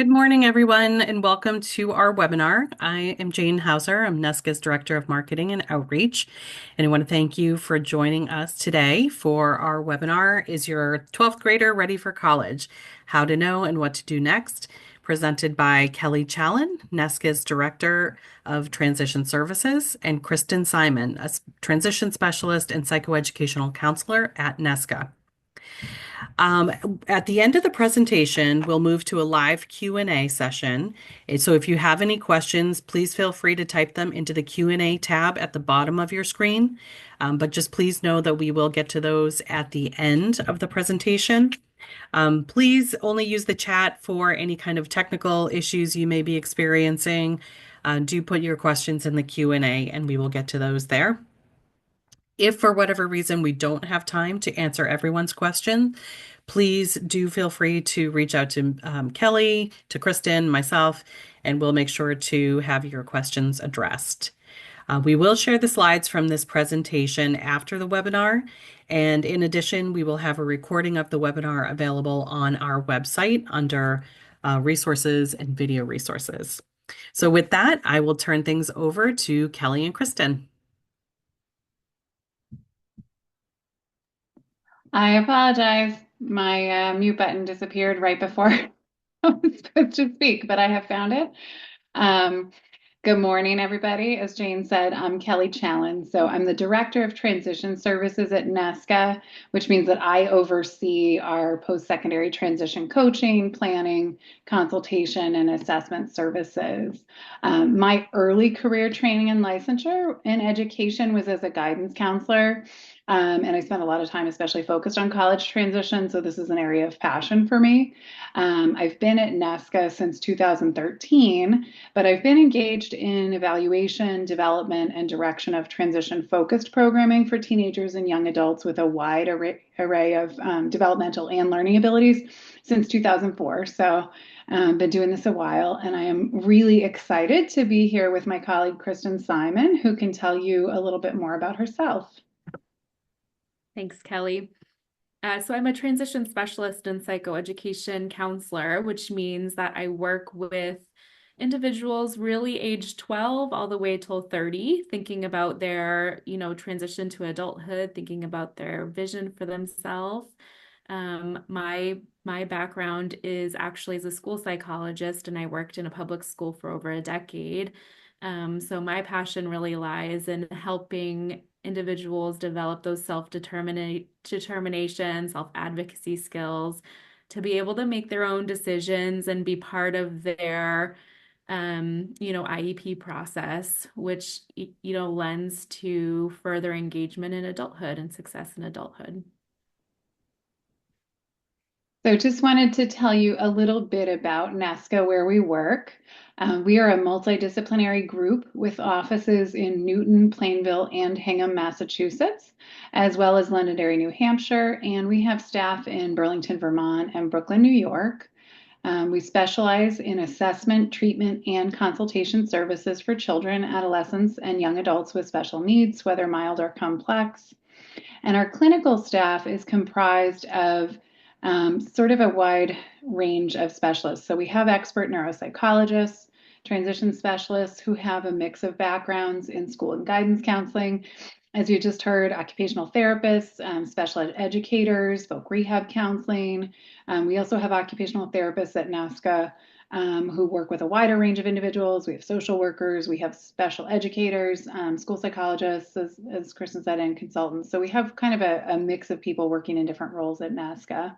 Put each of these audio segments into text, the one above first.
Good morning, everyone, and welcome to our webinar. I am Jane Hauser. I'm NESCA's Director of Marketing and Outreach, and I want to thank you for joining us today for our webinar, Is Your 12th Grader Ready for College? How to Know and What to Do Next, presented by Kelley Challen, NESCA's Director of Transition Services, and Kristen Simon, a transition specialist and psychoeducational counselor at NESCA. At the end of the presentation, we'll move to a live Q&A session. So if you have any questions, please feel free to type them into the Q&A tab at the bottom of your screen. But just please know that we will get to those at the end of the presentation. Please only use the chat for any kind of technical issues you may be experiencing. Do put your questions in the Q&A and we will get to those there. If for whatever reason we don't have time to answer everyone's question, please do feel free to reach out to Kelley, to Kristen, myself, and we'll make sure to have your questions addressed. We will share the slides from this presentation after the webinar, and in addition, we will have a recording of the webinar available on our website under resources and video resources. So with that, I will turn things over to Kelley and Kristen. I apologize. My mute button disappeared right before I was supposed to speak, but I have found it. Good morning, everybody. As Jane said, I'm Kelley Challen. So I'm the Director of Transition Services at NESCA, which means that I oversee our post-secondary transition coaching, planning, consultation, and assessment services. My early career training and licensure in education was as a guidance counselor. And I spent a lot of time especially focused on college transition. So this is an area of passion for me. I've been at NESCA since 2013, but I've been engaged in evaluation, development, and direction of transition-focused programming for teenagers and young adults with a wide array of developmental and learning abilities since 2004. So I've been doing this a while, and I am really excited to be here with my colleague, Kristen Simon, who can tell you a little bit more about herself. Thanks, Kelley. So I'm a transition specialist and psychoeducation counselor, which means that I work with individuals really age 12 all the way till 30, thinking about their, transition to adulthood, thinking about their vision for themselves. My background is actually as a school psychologist, and I worked in a public school for over a decade. So my passion really lies in helping individuals develop those self-determination, self-advocacy skills to be able to make their own decisions and be part of their, IEP process, which, lends to further engagement in adulthood and success in adulthood. So just wanted to tell you a little bit about NESCA, where we work. We are a multidisciplinary group with offices in Newton, Plainville, and Hingham, Massachusetts, as well as Londonderry, New Hampshire, and we have staff in Burlington, Vermont, and Brooklyn, New York. We specialize in assessment, treatment, and consultation services for children, adolescents, and young adults with special needs, whether mild or complex. And our clinical staff is comprised of sort of a wide range of specialists. So we have expert neuropsychologists, transition specialists who have a mix of backgrounds in school and guidance counseling. As you just heard, occupational therapists, special ed educators, folk rehab counseling. We also have occupational therapists at NESCA who work with a wider range of individuals. We have social workers, we have special educators, school psychologists, as Kristen said, and consultants. So we have kind of a mix of people working in different roles at NESCA.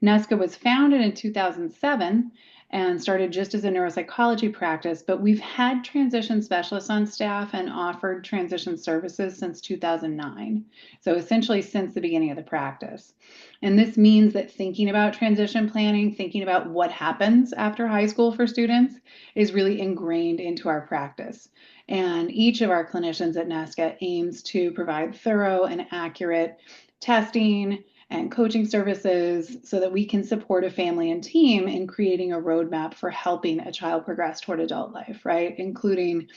NESCA was founded in 2007 and started just as a neuropsychology practice, but we've had transition specialists on staff and offered transition services since 2009. So essentially since the beginning of the practice. And this means that thinking about transition planning, thinking about what happens after high school for students is really ingrained into our practice. And each of our clinicians at NESCA aims to provide thorough and accurate testing and coaching services so that we can support a family and team in creating a roadmap for helping a child progress toward adult life, right? Including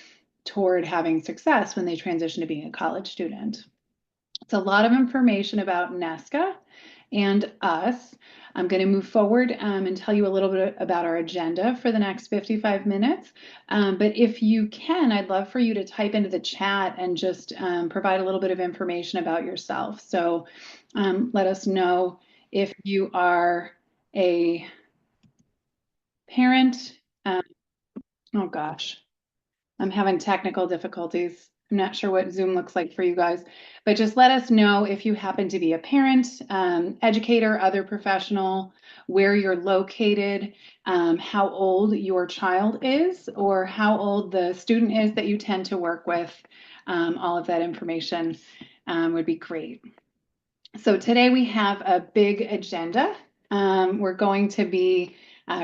toward having success when they transition to being a college student. It's a lot of information about NESCA and us. I'm going to move forward and tell you a little bit about our agenda for the next 55 minutes. But if you can, I'd love for you to type into the chat and just provide a little bit of information about yourself. So let us know if you are a parent. Oh gosh, I'm having technical difficulties. I'm not sure what Zoom looks like for you guys, but just let us know if you happen to be a parent, educator, other professional, where you're located, how old your child is, or how old the student is that you tend to work with. All of that information would be great. So today we have a big agenda. We're going to be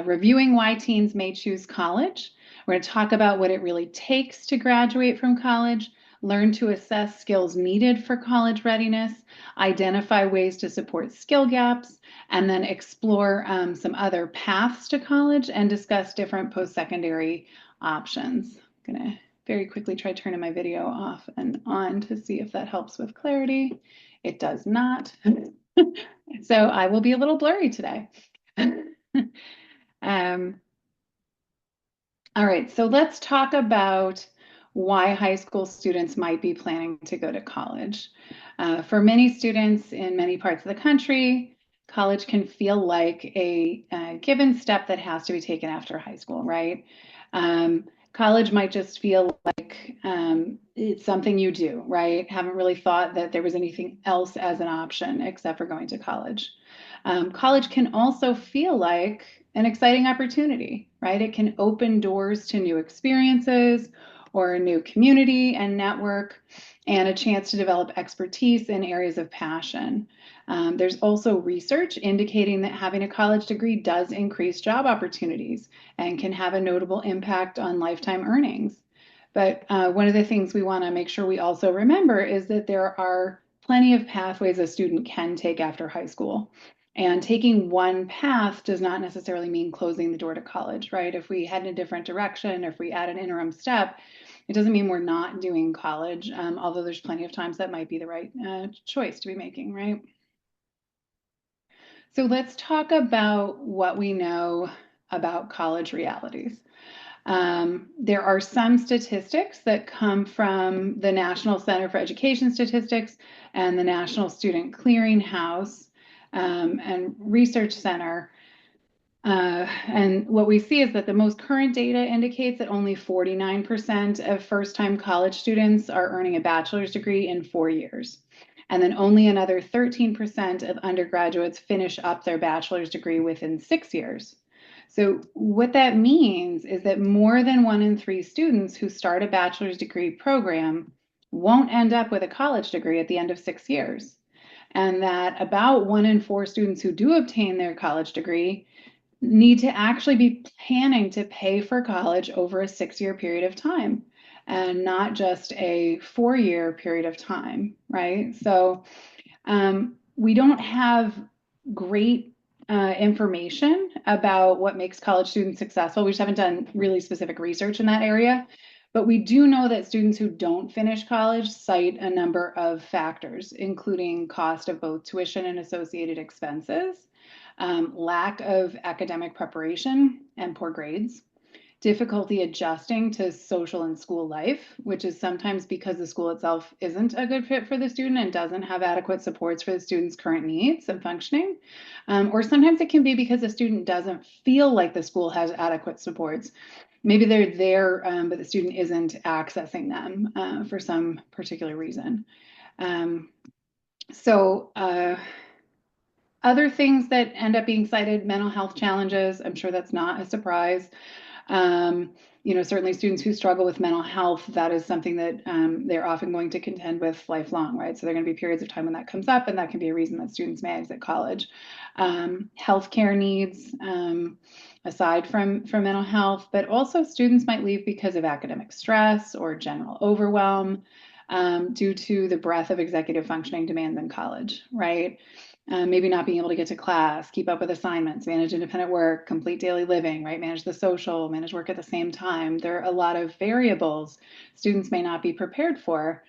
reviewing why teens may choose college. We're going to talk about what it really takes to graduate from college, learn to assess skills needed for college readiness, identify ways to support skill gaps, and then explore some other paths to college and discuss different post-secondary options. I'm going to very quickly try turning my video off and on to see if that helps with clarity. It does not. So I will be a little blurry today. All right, so let's talk about why high school students might be planning to go to college. For many students in many parts of the country, college can feel like a given step that has to be taken after high school, right? College might just feel like it's something you do, right? Haven't really thought that there was anything else as an option except for going to college. College can also feel like an exciting opportunity, right? It can open doors to new experiences or a new community and network and a chance to develop expertise in areas of passion. There's also research indicating that having a college degree does increase job opportunities and can have a notable impact on lifetime earnings. But one of the things we want to make sure we also remember is that there are plenty of pathways a student can take after high school. And taking one path does not necessarily mean closing the door to college, right? If we head in a different direction, or if we add an interim step, it doesn't mean we're not doing college, although there's plenty of times that might be the right choice to be making, right? So let's talk about what we know about college realities. There are some statistics that come from the National Center for Education Statistics and the National Student Clearinghouse and Research Center. And what we see is that the most current data indicates that only 49% of first-time college students are earning a bachelor's degree in 4 years. And then only another 13% of undergraduates finish up their bachelor's degree within 6 years. So what that means is that more than 1 in 3 students who start a bachelor's degree program won't end up with a college degree at the end of 6 years. And that about 1 in 4 students who do obtain their college degree need to actually be planning to pay for college over a 6-year period of time and not just a 4-year period of time, right? So we don't have great information about what makes college students successful. We just haven't done really specific research in that area. But we do know that students who don't finish college cite a number of factors, including cost of both tuition and associated expenses, lack of academic preparation and poor grades, difficulty adjusting to social and school life, which is sometimes because the school itself isn't a good fit for the student and doesn't have adequate supports for the student's current needs and functioning. Or sometimes it can be because the student doesn't feel like the school has adequate supports. Maybe they're there, but the student isn't accessing them for some particular reason. Other things that end up being cited, mental health challenges. I'm sure that's not a surprise. Certainly students who struggle with mental health, that is something that they're often going to contend with lifelong, right? So there are going to be periods of time when that comes up, and that can be a reason that students may exit college. Healthcare needs, aside from mental health, but also students might leave because of academic stress or general overwhelm due to the breadth of executive functioning demands in college, right? maybe not being able to get to class, keep up with assignments, manage independent work, complete daily living, right? Manage the social, manage work at the same time. There are a lot of variables students may not be prepared for.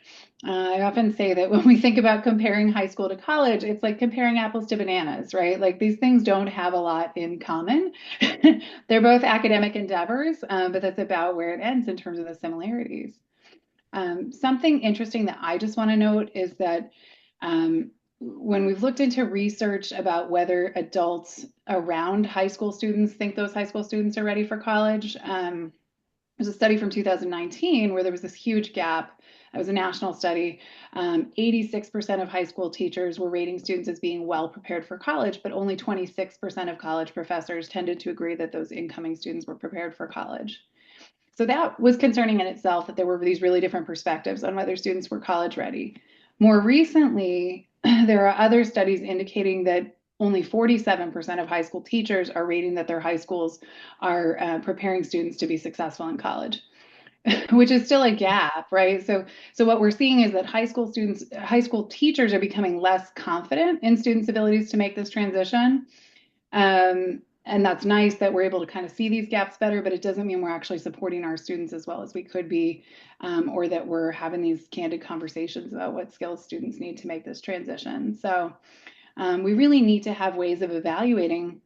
I often say that when we think about comparing high school to college, it's like comparing apples to bananas, right? Like these things don't have a lot in common. They're both academic endeavors, but that's about where it ends in terms of the similarities. Something interesting that I just want to note is that when we've looked into research about whether adults around high school students think those high school students are ready for college, there's a study from 2019 where there was this huge gap. It was a national study. 86% of high school teachers were rating students as being well prepared for college, but only 26% of college professors tended to agree that those incoming students were prepared for college. So that was concerning in itself, that there were these really different perspectives on whether students were college ready. More recently, there are other studies indicating that only 47% of high school teachers are rating that their high schools are preparing students to be successful in college, which is still a gap, right? So what we're seeing is that high school teachers are becoming less confident in students' abilities to make this transition. And that's nice that we're able to kind of see these gaps better, but it doesn't mean we're actually supporting our students as well as we could be, or that we're having these candid conversations about what skills students need to make this transition. So we really need to have ways of evaluating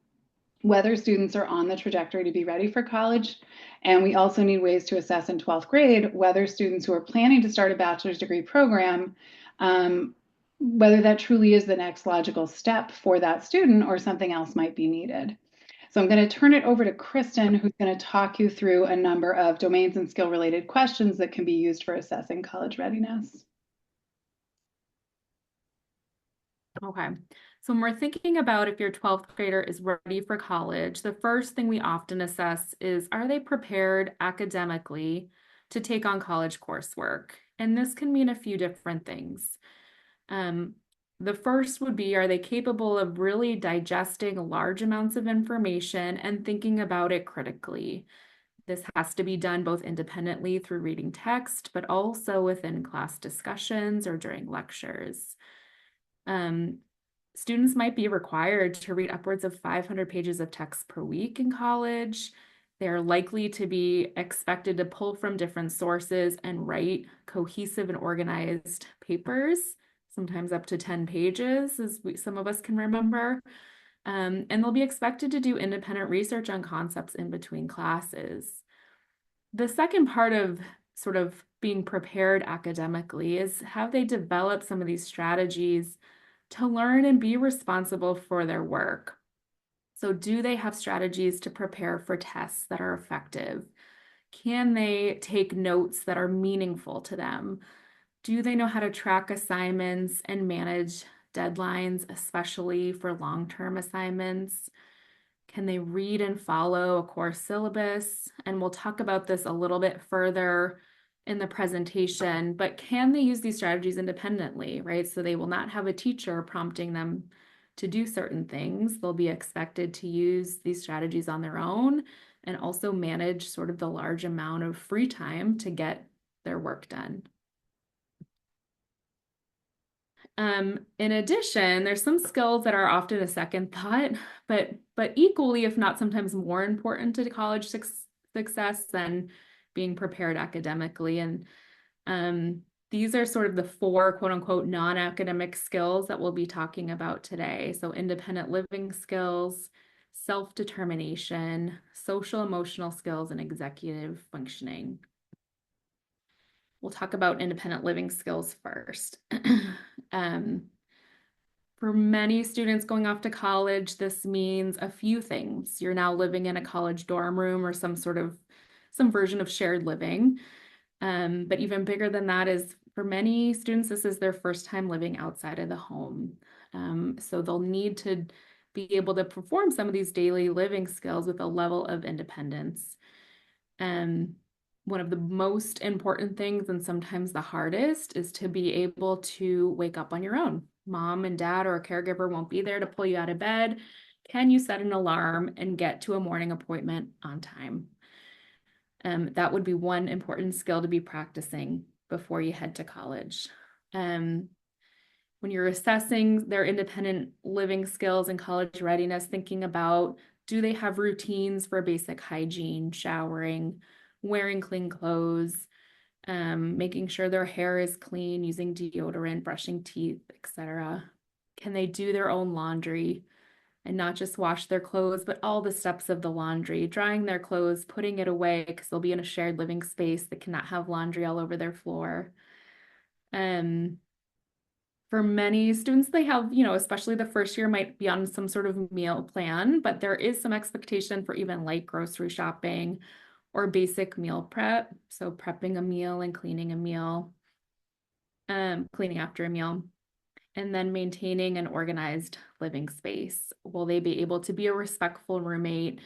whether students are on the trajectory to be ready for college. And we also need ways to assess in 12th grade whether students who are planning to start a bachelor's degree program, whether that truly is the next logical step for that student or something else might be needed. So I'm going to turn it over to Kristen, who's going to talk you through a number of domains and skill related questions that can be used for assessing college readiness. Okay. So when we're thinking about if your 12th grader is ready for college, the first thing we often assess is, are they prepared academically to take on college coursework? And this can mean a few different things. The first would be, are they capable of really digesting large amounts of information and thinking about it critically? This has to be done both independently through reading text, but also within class discussions or during lectures. Students might be required to read upwards of 500 pages of text per week in college. They're likely to be expected to pull from different sources and write cohesive and organized papers, sometimes up to 10 pages, as some of us can remember. And they'll be expected to do independent research on concepts in between classes. The second part of sort of being prepared academically is how they develop some of these strategies to learn and be responsible for their work. So do they have strategies to prepare for tests that are effective? Can they take notes that are meaningful to them? Do they know how to track assignments and manage deadlines, especially for long-term assignments? Can they read and follow a course syllabus? And we'll talk about this a little bit further in the presentation, but can they use these strategies independently, right? So they will not have a teacher prompting them to do certain things. They'll be expected to use these strategies on their own and also manage sort of the large amount of free time to get their work done. In addition, there's some skills that are often a second thought, but equally, if not sometimes more important to college success than being prepared academically. And these are sort of the four quote unquote non-academic skills that we'll be talking about today. So independent living skills, self-determination, social emotional skills, and executive functioning. We'll talk about independent living skills first. For many students going off to college, this means a few things. You're now living in a college dorm room or some version of shared living. But even bigger than that is, for many students, this is their first time living outside of the home. So they'll need to be able to perform some of these daily living skills with a level of independence. One of the most important things, and sometimes the hardest, is to be able to wake up on your own. Mom and dad or a caregiver won't be there to pull you out of bed. Can you set an alarm and get to a morning appointment on time? That would be one important skill to be practicing before you head to college. When you're assessing their independent living skills and college readiness, thinking about, do they have routines for basic hygiene, showering, wearing clean clothes, making sure their hair is clean, using deodorant, brushing teeth, etc. Can they do their own laundry and not just wash their clothes, but all the steps of the laundry, drying their clothes, putting it away because they'll be in a shared living space that cannot have laundry all over their floor. For many students, they have, especially the first year, might be on some sort of meal plan, but there is some expectation for even light grocery shopping or basic meal prep. So prepping a meal and cleaning a meal, cleaning after a meal, and then maintaining an organized living space. Will they be able to be a respectful roommate,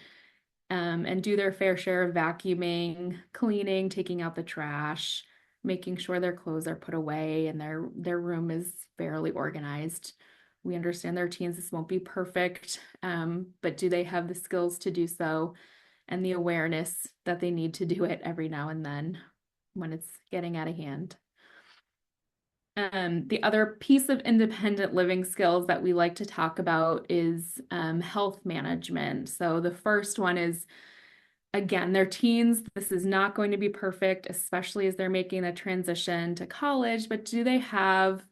and do their fair share of vacuuming, cleaning, taking out the trash, making sure their clothes are put away and their room is fairly organized. We understand their teens, this won't be perfect, but do they have the skills to do so and the awareness that they need to do it every now and then when it's getting out of hand? The other piece of independent living skills that we like to talk about is health management. So the first one is, again, they're teens. This is not going to be perfect, especially as they're making the transition to college, but do they have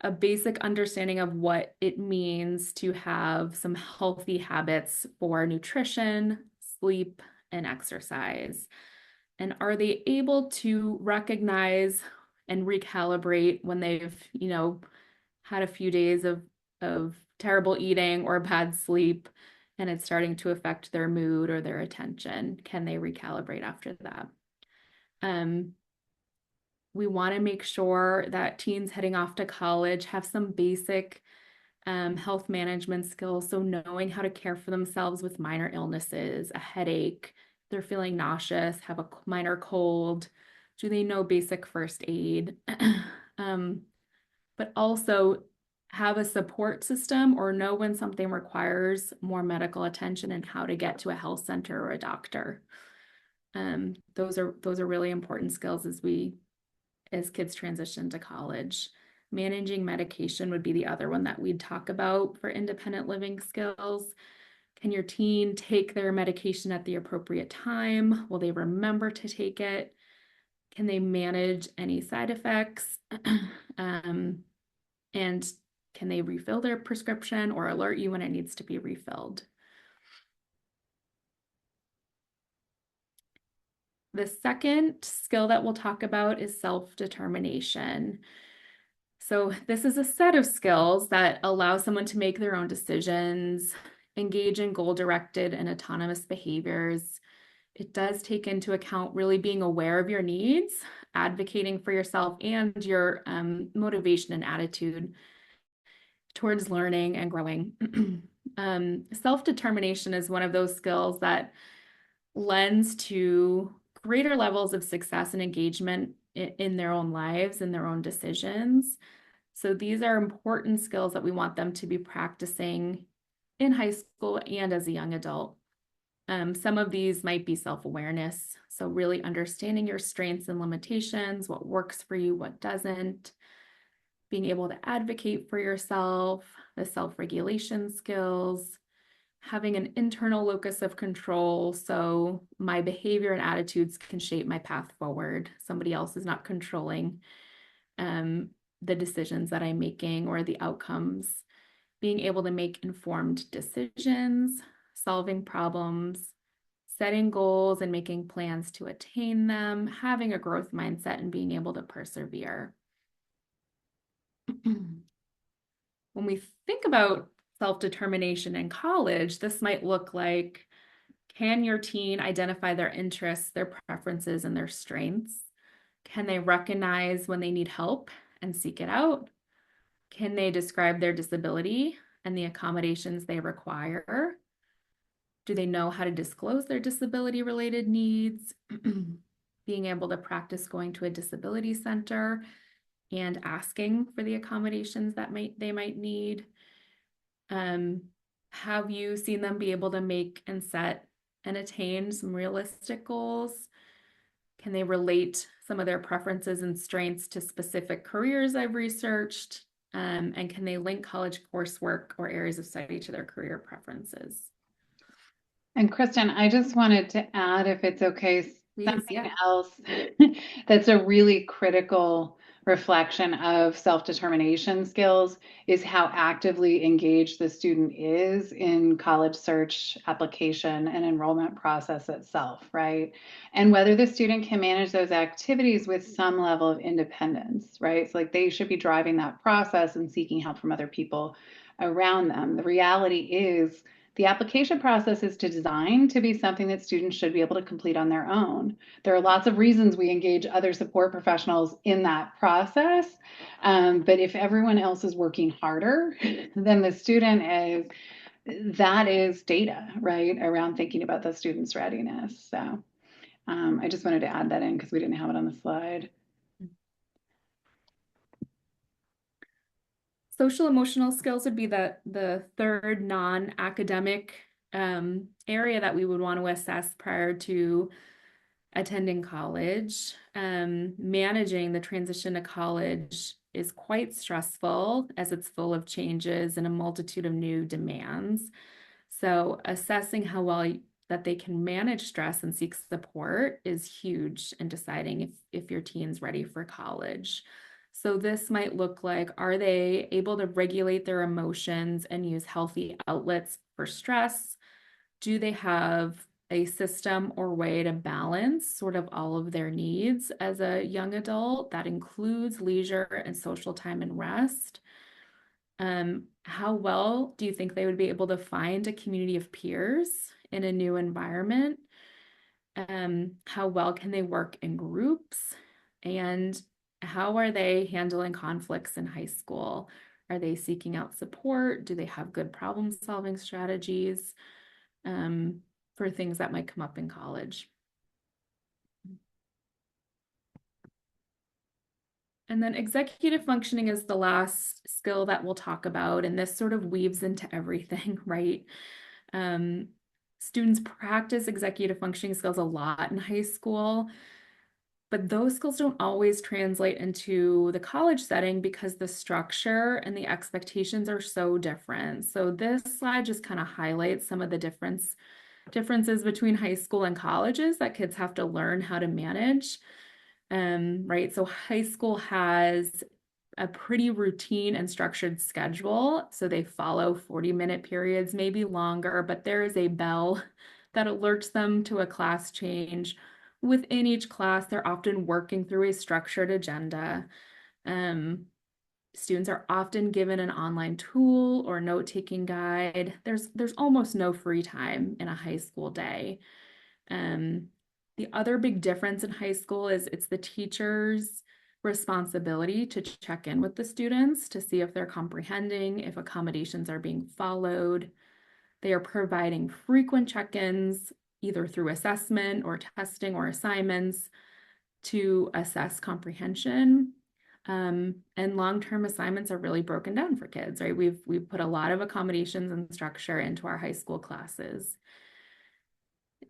a basic understanding of what it means to have some healthy habits for nutrition, sleep, and exercise? And are they able to recognize and recalibrate when they've, had a few days of terrible eating or bad sleep and it's starting to affect their mood or their attention? Can they recalibrate after that? We want to make sure that teens heading off to college have some basic health management skills. So knowing how to care for themselves with minor illnesses, a headache, they're feeling nauseous, have a minor cold, do they know basic first aid? But also have a support system or know when something requires more medical attention and how to get to a health center or a doctor. Those are really important skills as kids transition to college. Managing medication would be the other one that we'd talk about for independent living skills. Can your teen take their medication at the appropriate time? Will they remember to take it? Can they manage any side effects? And can they refill their prescription or alert you when it needs to be refilled? The second skill that we'll talk about is self-determination. So this is a set of skills that allow someone to make their own decisions, engage in goal-directed and autonomous behaviors. It does take into account really being aware of your needs, advocating for yourself, and your motivation and attitude towards learning and growing. Self-determination is one of those skills that lends to greater levels of success and engagement in their own lives and their own decisions. So these are important skills that we want them to be practicing in high school and as a young adult. Some of these might be self-awareness. So really understanding your strengths and limitations, what works for you, what doesn't, being able to advocate for yourself, the self-regulation skills, having an internal locus of control. So my behavior and attitudes can shape my path forward. Somebody else is not controlling the decisions that I'm making or the outcomes. Being able to make informed decisions, solving problems, setting goals and making plans to attain them, having a growth mindset and being able to persevere. When we think about self-determination in college, this might look like, can your teen identify their interests, their preferences, and their strengths? Can they recognize when they need help and seek it out? Can they describe their disability and the accommodations they require? Do they know how to disclose their disability-related needs? Being able to practice going to a disability center and asking for the accommodations that they might need. Have you seen them be able to make and set and attain some realistic goals? Can they relate some of their preferences and strengths to specific careers I've researched? And can they link college coursework or areas of study to their career preferences? And Kristen, I just wanted to add, if it's okay, Please, something yeah. else that's a really critical reflection of self-determination skills is how actively engaged the student is in college search, application, and enrollment process itself, right? And whether the student can manage those activities with some level of independence, right? So like they should be driving that process and seeking help from other people around them. The reality is the application process is designed to be something that students should be able to complete on their own. There are lots of reasons we engage other support professionals in that process, but if everyone else is working harder than the student is, that is data, right, around thinking about the student's readiness. So I just wanted to add that in because we didn't have it on the slide. Social emotional skills would be the third non-academic area that we would want to assess prior to attending college. Managing the transition to college is quite stressful as it's full of changes and a multitude of new demands. So assessing how well that they can manage stress and seek support is huge in deciding if your teen's ready for college. So this might look like, are they able to regulate their emotions and use healthy outlets for stress? Do they have a system or way to balance sort of all of their needs as a young adult that includes leisure and social time and rest? How well do you think they would be able to find a community of peers in a new environment? How well can they work in groups? And how are they handling conflicts in high school? Are they seeking out support? Do they have good problem solving strategies for things that might come up in college? And then executive functioning is the last skill that we'll talk about, and this sort of weaves into everything, right? Um, Students practice executive functioning skills a lot in high school, but those skills don't always translate into the college setting because the structure and the expectations are so different. So this slide just kind of highlights some of the differences between high school and colleges that kids have to learn how to manage. Right, so high school has a pretty routine and structured schedule. So they follow 40-minute periods, maybe longer, but there is a bell that alerts them to a class change. Within each class, they're often working through a structured agenda. Students are often given an online tool or note-taking guide. There's almost no free time in a high school day. Um, the other big difference in high school is it's the teacher's responsibility to check in with the students to see if they're comprehending, if accommodations are being followed. They are providing frequent check-ins, either through assessment or testing or assignments to assess comprehension. And long-term assignments are really broken down for kids, right? We've put a lot of accommodations and structure into our high school classes.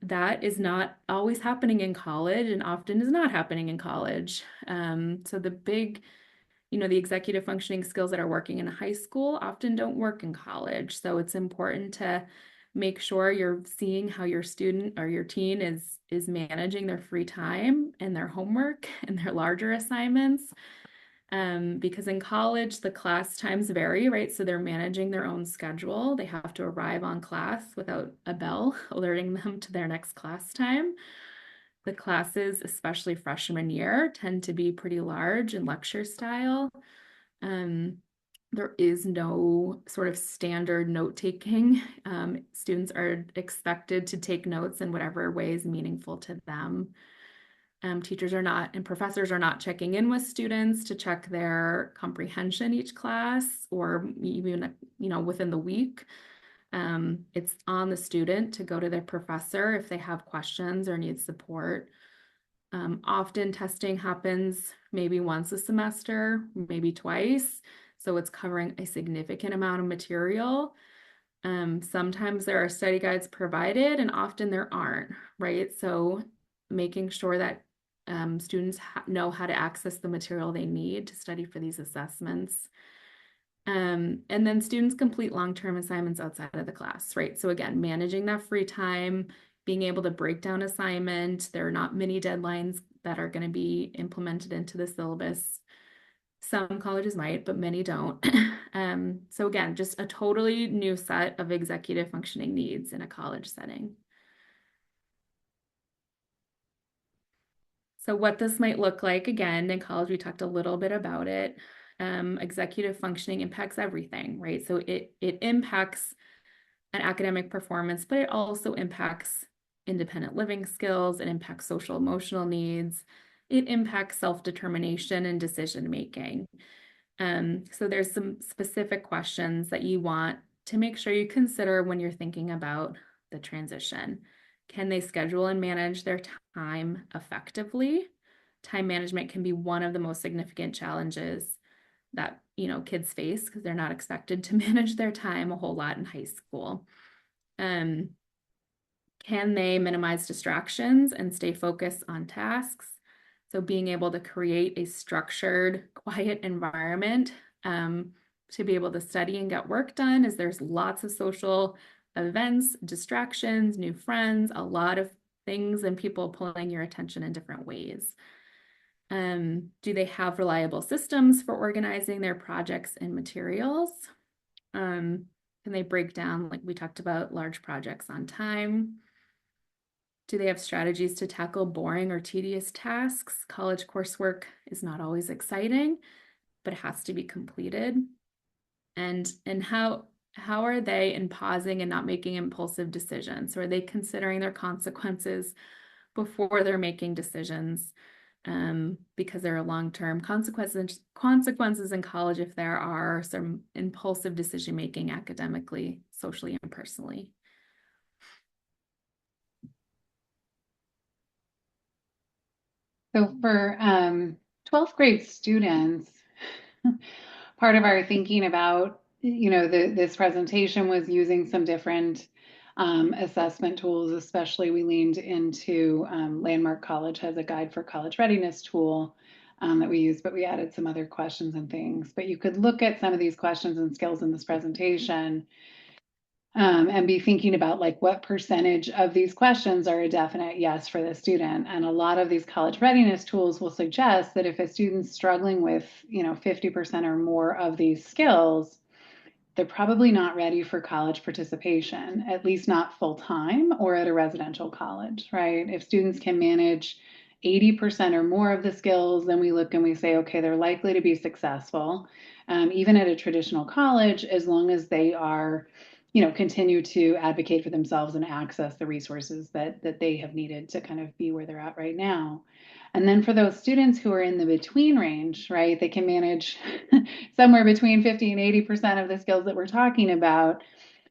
That is not always happening in college and often is not happening in college. So the executive functioning skills that are working in high school often don't work in college. So it's important to make sure you're seeing how your student or your teen is managing their free time and their homework and their larger assignments. Because in college, the class times vary, right? So they're managing their own schedule. They have to arrive on class without a bell alerting them to their next class time. The classes, especially freshman year, tend to be pretty large and lecture style. There is no sort of standard note taking. Students are expected to take notes in whatever way is meaningful to them. Teachers are not and professors are not checking in with students to check their comprehension each class or even within the week. It's on the student to go to their professor if they have questions or need support. Often testing happens maybe once a semester, maybe twice. So it's covering a significant amount of material. Sometimes there are study guides provided and often there aren't, right? So making sure that students know how to access the material they need to study for these assessments. And then students complete long-term assignments outside of the class, right? So again, managing that free time, being able to break down assignment. There are not many deadlines that are going to be implemented into the syllabus. Some colleges might, but many don't. So again, just a totally new set of executive functioning needs in a college setting. So what this might look like, again, in college, we talked a little bit about it. Executive functioning impacts everything, right? So it impacts an academic performance, but it also impacts independent living skills, it impacts social emotional needs, it impacts self-determination and decision making. So there's some specific questions that you want to make sure you consider when you're thinking about the transition. Can they schedule and manage their time effectively? Time management can be one of the most significant challenges that, kids face because they're not expected to manage their time a whole lot in high school. Um, can they minimize distractions and stay focused on tasks? So being able to create a structured, quiet environment to be able to study and get work done, as there's lots of social events, distractions, new friends, a lot of things and people pulling your attention in different ways. Do they have reliable systems for organizing their projects and materials? Can they break down, like we talked about, large projects on time? Do they have strategies to tackle boring or tedious tasks? College coursework is not always exciting, but it has to be completed. And how are they in pausing and not making impulsive decisions? Or are they considering their consequences before they're making decisions? Because there are long-term consequences in college if there are some impulsive decision making academically, socially, and personally. So for 12th grade students, part of our thinking about, this presentation was using some different assessment tools, especially we leaned into Landmark College has a guide for college readiness tool that we use, but we added some other questions and things. But you could look at some of these questions and skills in this presentation and be thinking about like what percentage of these questions are a definite yes for the student. And a lot of these college readiness tools will suggest that if a student's struggling with, 50% or more of these skills, they're probably not ready for college participation, at least not full time or at a residential college, right? If students can manage 80% or more of the skills, then we look and we say, okay, they're likely to be successful, even at a traditional college, as long as they are, continue to advocate for themselves and access the resources that they have needed to kind of be where they're at right now. And then for those students who are in the between range, right, they can manage somewhere between 50 and 80% of the skills that we're talking about.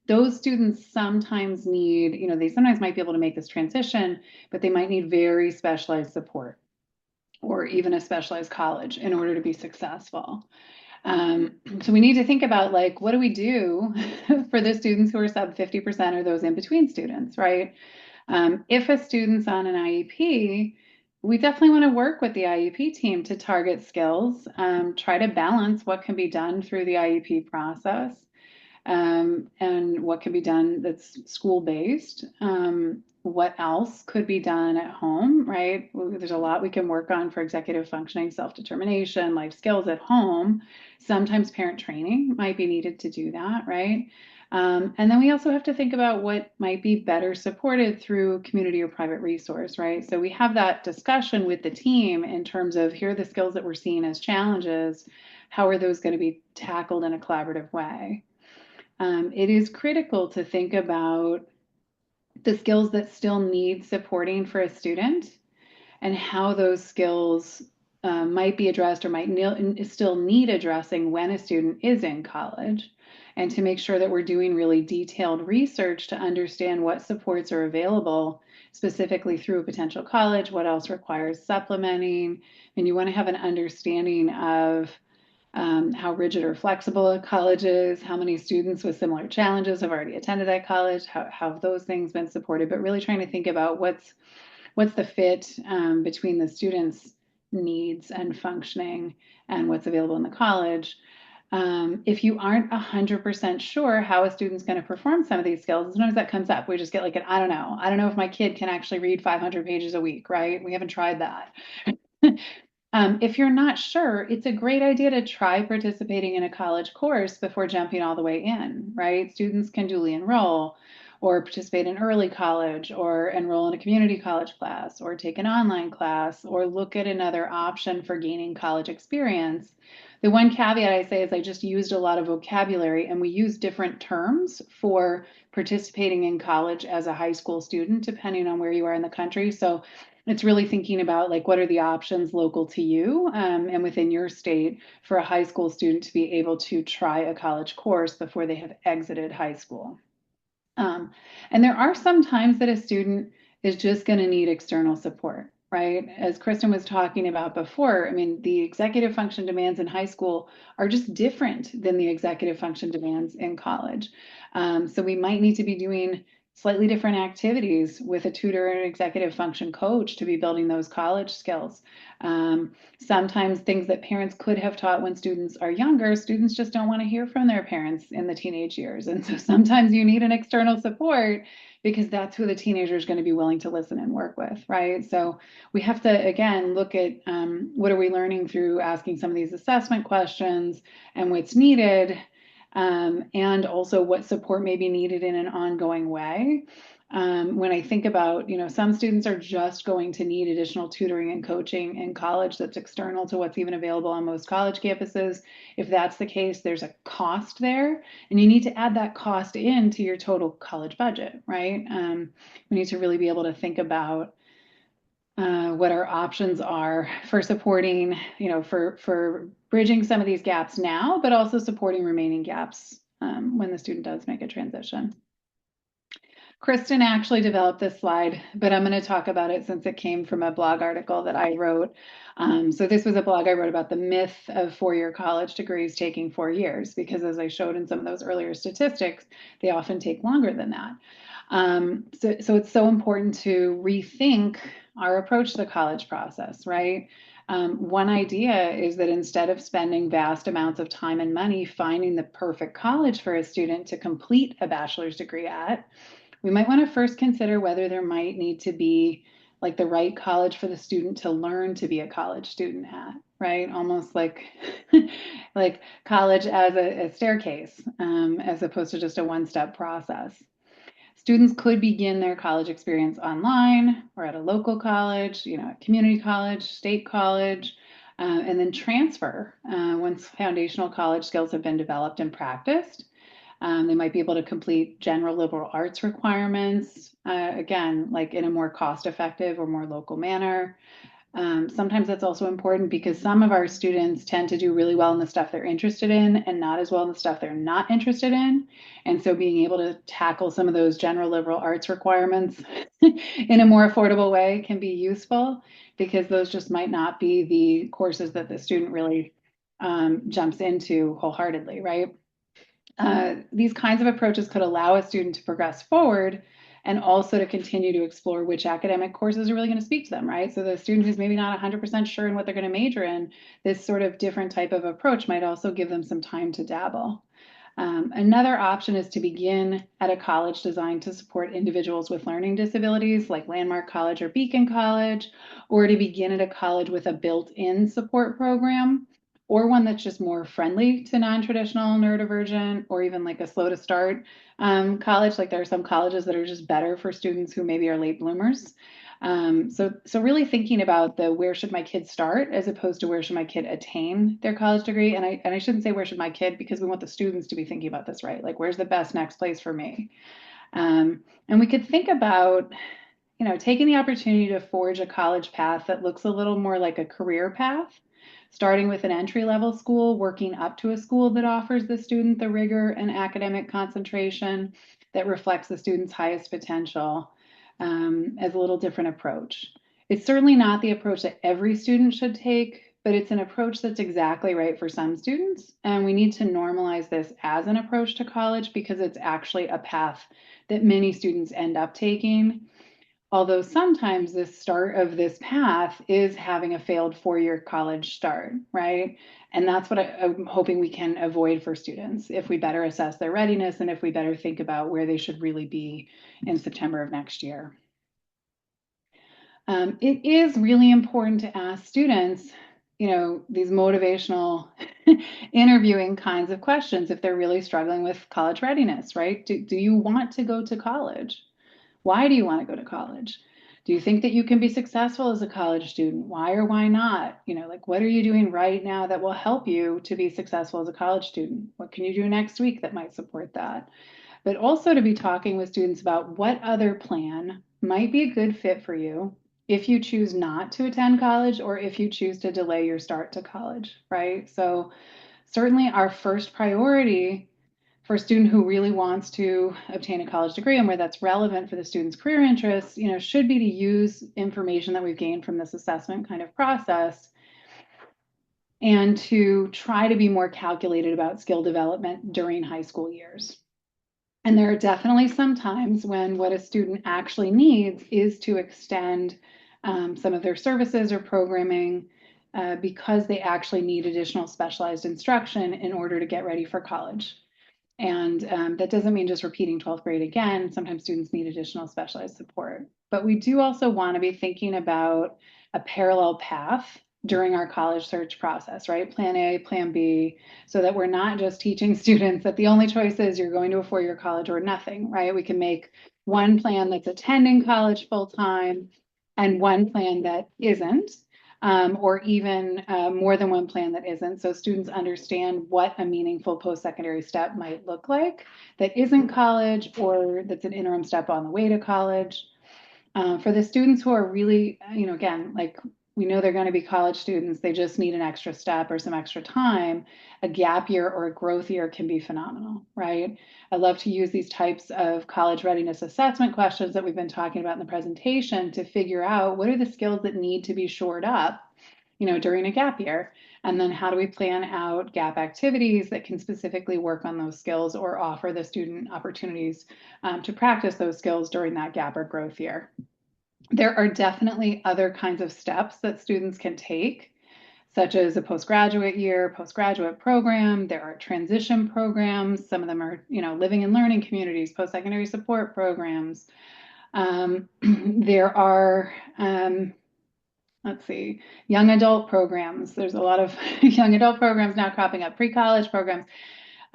Those students sometimes need, they sometimes might be able to make this transition, but they might need very specialized support or even a specialized college in order to be successful. So we need to think about like, what do we do for the students who are sub 50% or those in between students, right? If a student's on an IEP, we definitely want to work with the IEP team to target skills, try to balance what can be done through the IEP process and what can be done that's school-based. What else could be done at home, right? There's a lot we can work on for executive functioning, self-determination, life skills at home. Sometimes parent training might be needed to do that, right? And then we also have to think about what might be better supported through community or private resource, right? So we have that discussion with the team in terms of here are the skills that we're seeing as challenges. How are those going to be tackled in a collaborative way? It is critical to think about the skills that still need supporting for a student and how those skills might be addressed or might still need addressing when a student is in college, and to make sure that we're doing really detailed research to understand what supports are available specifically through a potential college, what else requires supplementing, and you want to have an understanding of how rigid or flexible a college is, how many students with similar challenges have already attended that college, how have those things been supported, but really trying to think about what's the fit between the students' needs and functioning and what's available in the college. If you aren't 100% sure how a student's going to perform some of these skills, sometimes that comes up. We just get like an, I don't know. I don't know if my kid can actually read 500 pages a week, right? We haven't tried that. If you're not sure, it's a great idea to try participating in a college course before jumping all the way in, right? Students can dually enroll or participate in early college or enroll in a community college class or take an online class or look at another option for gaining college experience. The one caveat I say is I just used a lot of vocabulary and we use different terms for participating in college as a high school student, depending on where you are in the country. So it's really thinking about like what are the options local to you and within your state for a high school student to be able to try a college course before they have exited high school. Um, and there are some times that a student is just going to need external support, right? As Kristen was talking about before, I mean, the executive function demands in high school are just different than the executive function demands in college. So we might need to be doing slightly different activities with a tutor and executive function coach to be building those college skills. Sometimes things that parents could have taught when students are younger, students just don't want to hear from their parents in the teenage years. And so sometimes you need an external support because that's who the teenager is going to be willing to listen and work with, right? So we have to, again, look at what are we learning through asking some of these assessment questions and what's needed, and also what support may be needed in an ongoing way. When I think about, some students are just going to need additional tutoring and coaching in college that's external to what's even available on most college campuses. If that's the case, there's a cost there, and you need to add that cost into your total college budget, right? We need to really be able to think about what our options are for supporting, for bridging some of these gaps now, but also supporting remaining gaps when the student does make a transition. Kristen actually developed this slide, but I'm going to talk about it since it came from a blog article that I wrote. So this was a blog I wrote about the myth of four-year college degrees taking 4 years, because as I showed in some of those earlier statistics, they often take longer than that. So it's so important to rethink our approach to the college process, right? One idea is that instead of spending vast amounts of time and money finding the perfect college for a student to complete a bachelor's degree at, we might want to first consider whether there might need to be like the right college for the student to learn to be a college student at, right? Almost like like college as a staircase, as opposed to just a one-step process. Students could begin their college experience online or at a local college, a community college, state college, and then transfer once foundational college skills have been developed and practiced. They might be able to complete general liberal arts requirements, again, like in a more cost-effective or more local manner. Sometimes that's also important because some of our students tend to do really well in the stuff they're interested in and not as well in the stuff they're not interested in. And so being able to tackle some of those general liberal arts requirements in a more affordable way can be useful, because those just might not be the courses that the student really jumps into wholeheartedly, right? These kinds of approaches could allow a student to progress forward and also to continue to explore which academic courses are really going to speak to them, right? So the student who's maybe not 100% sure in what they're going to major in, this sort of different type of approach might also give them some time to dabble. Another option is to begin at a college designed to support individuals with learning disabilities, like Landmark College or Beacon College, or to begin at a college with a built-in support program, or one that's just more friendly to non-traditional neurodivergent, or even like a slow to start college. Like there are some colleges that are just better for students who maybe are late bloomers. So really thinking about the where should my kid start as opposed to where should my kid attain their college degree. And I shouldn't say where should my kid, because we want the students to be thinking about this, right? Like where's the best next place for me? And we could think about, taking the opportunity to forge a college path that looks a little more like a career path, starting with an entry-level school, working up to a school that offers the student the rigor and academic concentration that reflects the student's highest potential, as a little different approach. It's certainly not the approach that every student should take, but it's an approach that's exactly right for some students. And we need to normalize this as an approach to college because it's actually a path that many students end up taking. Although sometimes the start of this path is having a failed four-year college start, right? And that's what I'm hoping we can avoid for students if we better assess their readiness and if we better think about where they should really be in September of next year. It is really important to ask students, these motivational interviewing kinds of questions if they're really struggling with college readiness, right? Do you want to go to college? Why do you want to go to college? Do you think that you can be successful as a college student? Why or why not? Like what are you doing right now that will help you to be successful as a college student? What can you do next week that might support that? But also to be talking with students about what other plan might be a good fit for you if you choose not to attend college or if you choose to delay your start to college, right? So certainly our first priority for a student who really wants to obtain a college degree and where that's relevant for the student's career interests, should be to use information that we've gained from this assessment kind of process and to try to be more calculated about skill development during high school years. And there are definitely some times when what a student actually needs is to extend some of their services or programming because they actually need additional specialized instruction in order to get ready for college. And that doesn't mean just repeating 12th grade again. Sometimes students need additional specialized support. But we do also want to be thinking about a parallel path during our college search process, right? Plan A, plan B, so that we're not just teaching students that the only choice is you're going to a four-year college or nothing, right? We can make one plan that's attending college full-time and one plan that isn't or even more than one plan that isn't. So students understand what a meaningful post-secondary step might look like that isn't college or that's an interim step on the way to college. For the students who are really, again, like we know they're going to be college students, they just need an extra step or some extra time, a gap year or a growth year can be phenomenal, right? I love to use these types of college readiness assessment questions that we've been talking about in the presentation to figure out what are the skills that need to be shored up, during a gap year. And then how do we plan out gap activities that can specifically work on those skills or offer the student opportunities to practice those skills during that gap or growth year. There are definitely other kinds of steps that students can take, such as a postgraduate year, postgraduate program. There are transition programs. Some of them are, living and learning communities, post-secondary support programs. There are, let's see, young adult programs. There's a lot of young adult programs now cropping up, pre-college programs.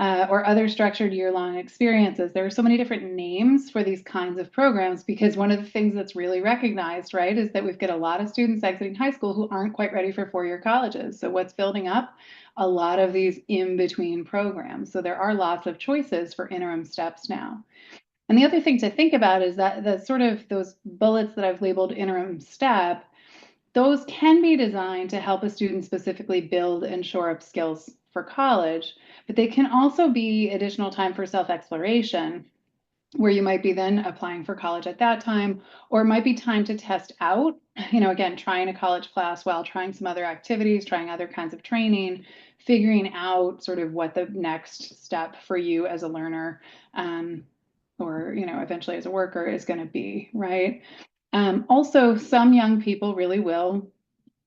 Or other structured year-long experiences. There are so many different names for these kinds of programs because one of the things that's really recognized, right, is that we've got a lot of students exiting high school who aren't quite ready for four-year colleges. So what's building up? A lot of these in-between programs. So there are lots of choices for interim steps now. And the other thing to think about is that the sort of those bullets that I've labeled interim step, those can be designed to help a student specifically build and shore up skills for college, but they can also be additional time for self-exploration, where you might be then applying for college at that time, or it might be time to test out, again, trying a college class while trying some other activities, trying other kinds of training, figuring out sort of what the next step for you as a learner or, eventually as a worker is going to be, right? Also, some young people really will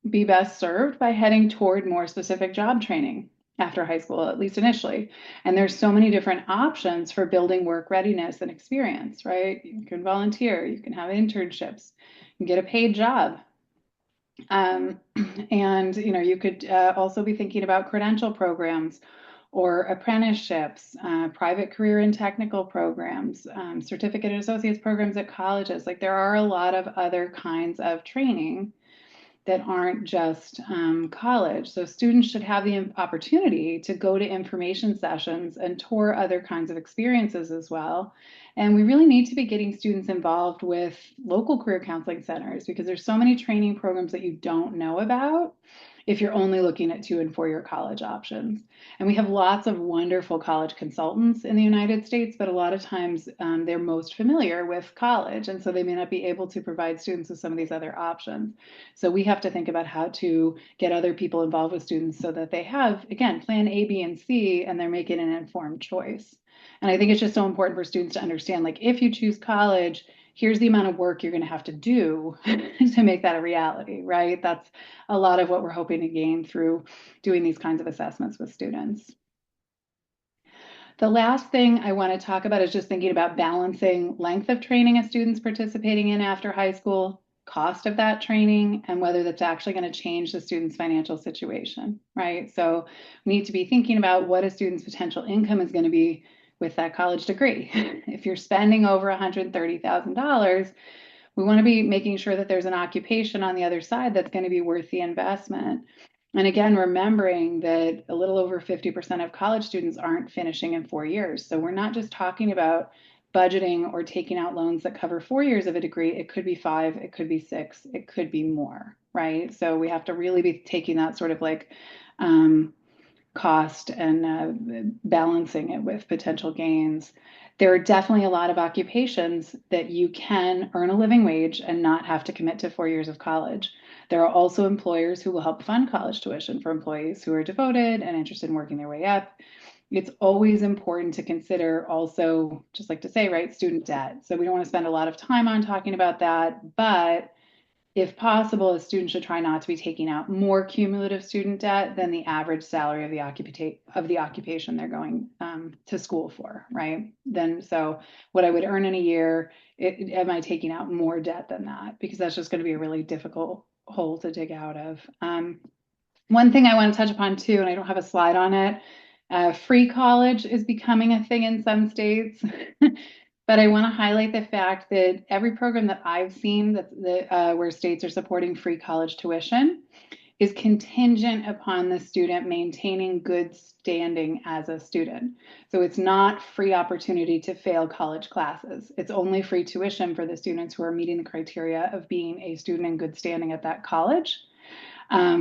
be best served by heading toward more specific job training after high school, at least initially. And there's so many different options for building work readiness and experience, right? You can volunteer, you can have internships, you can get a paid job. And you could also be thinking about credential programs or apprenticeships, private career and technical programs, certificate and associate's programs at colleges. Like there are a lot of other kinds of training that aren't just college. So students should have the opportunity to go to information sessions and tour other kinds of experiences as well. And we really need to be getting students involved with local career counseling centers because there's so many training programs that you don't know about if you're only looking at 2- and 4-year college options. And we have lots of wonderful college consultants in the United States, but a lot of times they're most familiar with college. And so they may not be able to provide students with some of these other options. So we have to think about how to get other people involved with students so that they have, again, plan A, B, and C, and they're making an informed choice. And I think it's just so important for students to understand, like, if you choose college, here's the amount of work you're going to have to do to make that a reality, right? That's a lot of what we're hoping to gain through doing these kinds of assessments with students. The last thing I want to talk about is just thinking about balancing length of training a student's participating in after high school, cost of that training, and whether that's actually going to change the student's financial situation, right? So we need to be thinking about what a student's potential income is going to be with that college degree. If you're spending over $130,000, we want to be making sure that there's an occupation on the other side that's going to be worth the investment. And again, remembering that a little over 50% of college students aren't finishing in 4 years. So we're not just talking about budgeting or taking out loans that cover 4 years of a degree. It could be 5, it could be 6, it could be more, right? So we have to really be taking that sort of like cost and balancing it with potential gains. There are definitely a lot of occupations that you can earn a living wage and not have to commit to 4 years of college. There are also employers who will help fund college tuition for employees who are devoted and interested in working their way up. It's always important to consider also, just like to say, right, student debt. So we don't want to spend a lot of time on talking about that, but if possible, a student should try not to be taking out more cumulative student debt than the average salary of the occupation they're going to school for, right? Then, so what I would earn in a year, am I taking out more debt than that? Because that's just going to be a really difficult hole to dig out of. One thing I want to touch upon too, and I don't have a slide on it, free college is becoming a thing in some states. But I want to highlight the fact that every program that I've seen where states are supporting free college tuition is contingent upon the student maintaining good standing as a student. So it's not free opportunity to fail college classes. It's only free tuition for the students who are meeting the criteria of being a student in good standing at that college.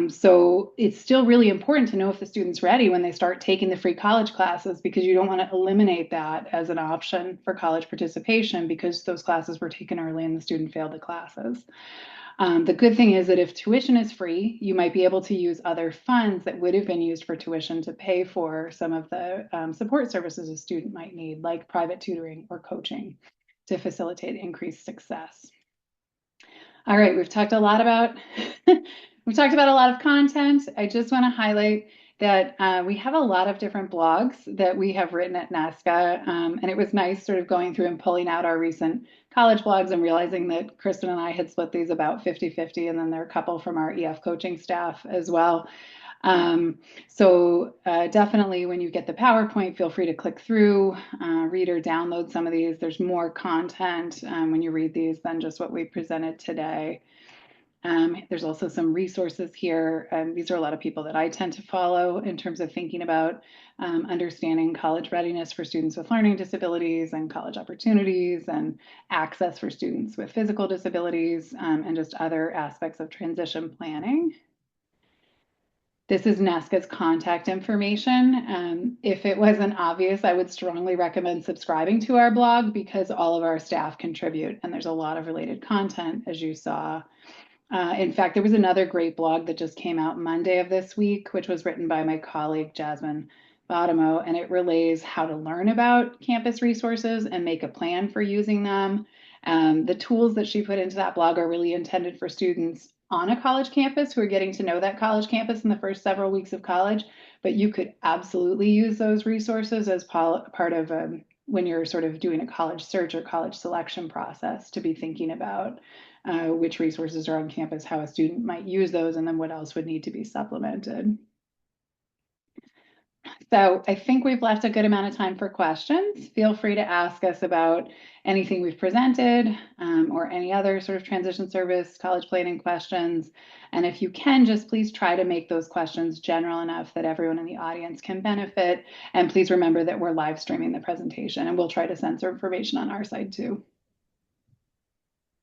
So it's still really important to know if the student's ready when they start taking the free college classes, because you don't want to eliminate that as an option for college participation because those classes were taken early and the student failed the classes. The good thing is that if tuition is free, you might be able to use other funds that would have been used for tuition to pay for some of the support services a student might need, like private tutoring or coaching, to facilitate increased success. All right, we've talked a lot about we've talked about a lot of content. I just want to highlight that we have a lot of different blogs that we have written at NESCA, and it was nice sort of going through and pulling out our recent college blogs and realizing that Kristen and I had split these about 50-50, and then there are a couple from our EF coaching staff as well. So definitely when you get the PowerPoint, feel free to click through, read or download some of these. There's more content when you read these than just what we presented today. There's also some resources here. These are a lot of people that I tend to follow in terms of thinking about understanding college readiness for students with learning disabilities and college opportunities and access for students with physical disabilities and just other aspects of transition planning. This is NESCA's contact information. If it wasn't obvious, I would strongly recommend subscribing to our blog because all of our staff contribute and there's a lot of related content, as you saw. In fact, there was another great blog that just came out Monday of this week, which was written by my colleague, Jasmine Botomo, and it relays how to learn about campus resources and make a plan for using them. The tools that she put into that blog are really intended for students on a college campus who are getting to know that college campus in the first several weeks of college, but you could absolutely use those resources as part of when you're sort of doing a college search or college selection process to be thinking about which resources are on campus, how a student might use those, and then what else would need to be supplemented. So I think we've left a good amount of time for questions. Feel free to ask us about anything we've presented or any other sort of transition service, college planning questions. And if you can, just please try to make those questions general enough that everyone in the audience can benefit. And please remember that we're live streaming the presentation and we'll try to censor information on our side too.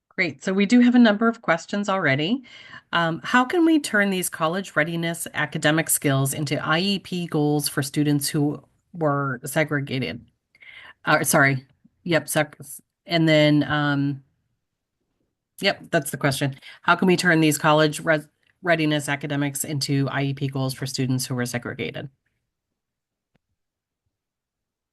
Great. So we do have a number of questions already. How can we turn these college readiness academic skills into IEP goals for students who were segregated? Sorry. Yep. And then, yep, that's the question. How can we turn these college readiness academics into IEP goals for students who were segregated?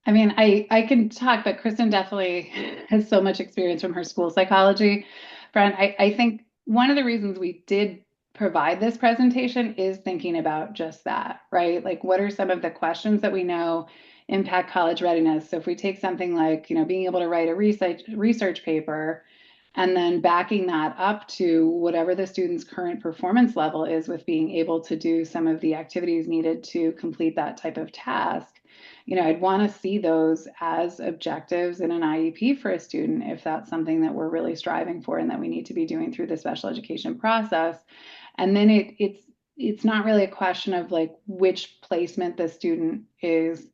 I mean, I can talk, but Kristen definitely has so much experience from her school psychology front. I think one of the reasons we did provide this presentation is thinking about just that, right? Like, what are some of the questions that we know impact college readiness? So if we take something like, being able to write a research paper, and then backing that up to whatever the student's current performance level is with being able to do some of the activities needed to complete that type of task. I'd want to see those as objectives in an IEP for a student if that's something that we're really striving for and that we need to be doing through the special education process. And then it's not really a question of like which placement the student is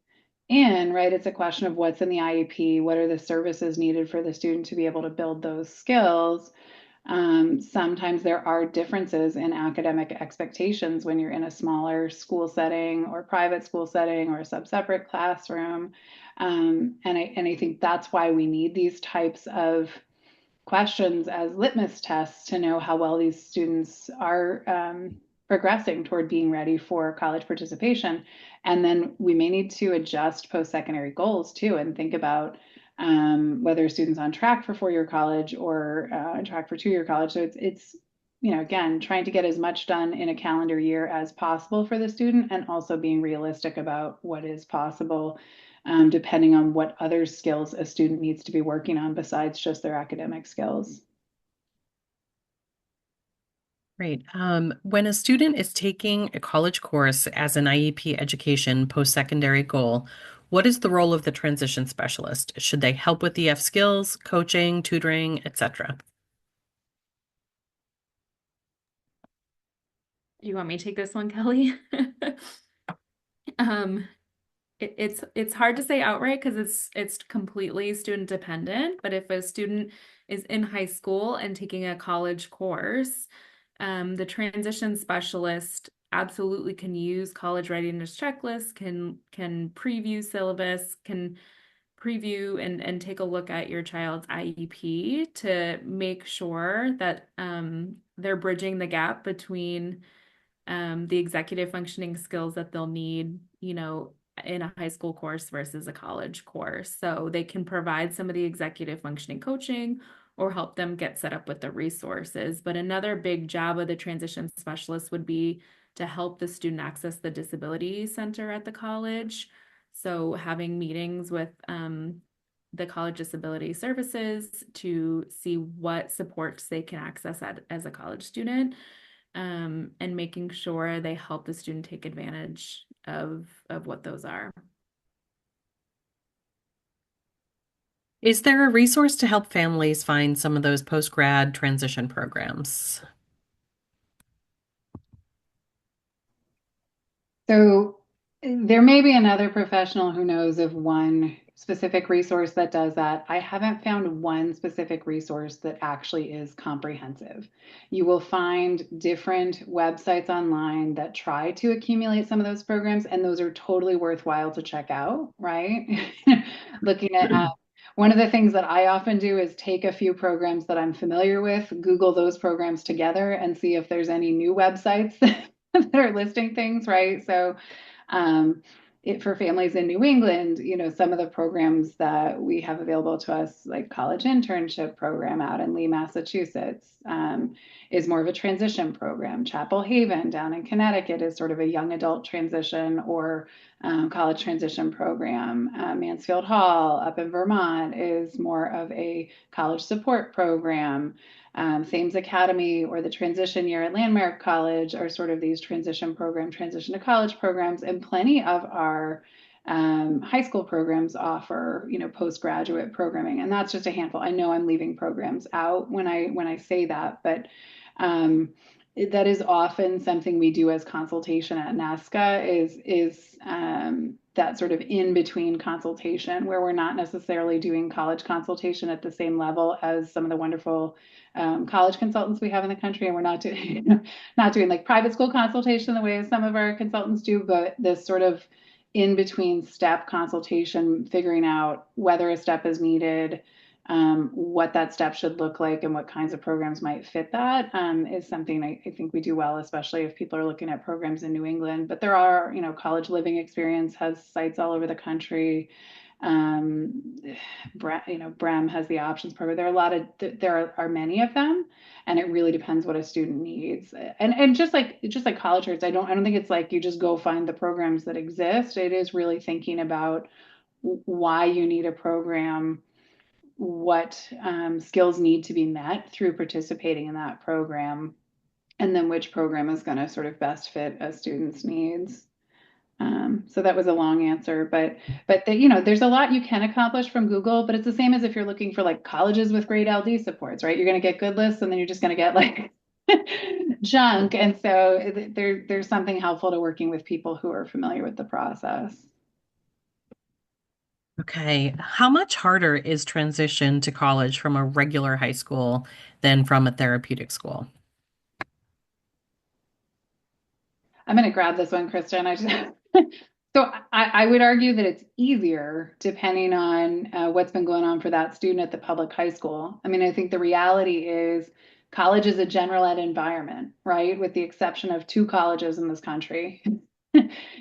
in, right? It's a question of what's in the IEP, what are the services needed for the student to be able to build those skills. Sometimes there are differences in academic expectations when you're in a smaller school setting or private school setting or a sub-separate classroom. And I think that's why we need these types of questions as litmus tests to know how well these students are progressing toward being ready for college participation. And then we may need to adjust post-secondary goals too and think about whether a student's on track for four-year college or on track for two-year college. So it's again, trying to get as much done in a calendar year as possible for the student and also being realistic about what is possible depending on what other skills a student needs to be working on besides just their academic skills. Great. When a student is taking a college course as an IEP education post-secondary goal, what is the role of the transition specialist? Should they help with EF skills, coaching, tutoring, etc.? Do you want me to take this one, Kelley? Um, it's hard to say outright because it's completely student dependent. But if a student is in high school and taking a college course, the transition specialist absolutely can use college readiness checklists, can preview syllabus, can preview and take a look at your child's IEP to make sure that they're bridging the gap between the executive functioning skills that they'll need, in a high school course versus a college course. So they can provide some of the executive functioning coaching or help them get set up with the resources. But another big job of the transition specialist would be to help the student access the disability center at the college. So having meetings with the college disability services to see what supports they can access as a college student, and making sure they help the student take advantage of what those are. Is there a resource to help families find some of those post-grad transition programs? So there may be another professional who knows of one specific resource that does that. I haven't found one specific resource that actually is comprehensive. You will find different websites online that try to accumulate some of those programs, and those are totally worthwhile to check out, right? Looking at one of the things that I often do is take a few programs that I'm familiar with, Google those programs together, and see if there's any new websites that are listing things, right? So um, for families in New England, some of the programs that we have available to us, like college internship program out in Lee, Massachusetts, is more of a transition program. Chapel Haven down in Connecticut is sort of a young adult transition or college transition program. Mansfield Hall up in Vermont is more of a college support program. Thames Academy or the transition year at Landmark College are sort of these transition to college programs, and plenty of our high school programs offer, postgraduate programming, and that's just a handful. I know I'm leaving programs out when I say that, but that is often something we do as consultation at NESCA is that sort of in between consultation where we're not necessarily doing college consultation at the same level as some of the wonderful college consultants we have in the country, and we're not doing not doing like private school consultation the way some of our consultants do, but this sort of in between step consultation, figuring out whether a step is needed, what that step should look like, and what kinds of programs might fit that is something I think we do well, especially if people are looking at programs in New England. But there are, College Living Experience has sites all over the country. Brem has the options program. There are a lot of there are many of them, and it really depends what a student needs. And just like college hurts, I don't think it's like you just go find the programs that exist. It is really thinking about why you need a program, what skills need to be met through participating in that program, and then which program is going to sort of best fit a student's needs. So that was a long answer, but there's a lot you can accomplish from Google, but it's the same as if you're looking for like colleges with great LD supports, right? You're going to get good lists and then you're just going to get like junk. And so there's something helpful to working with people who are familiar with the process. Okay. How much harder is transition to college from a regular high school than from a therapeutic school? I'm going to grab this one, Kristen. I would argue that it's easier depending on what's been going on for that student at the public high school. I mean, I think the reality is college is a general ed environment, right? With the exception of two colleges in this country.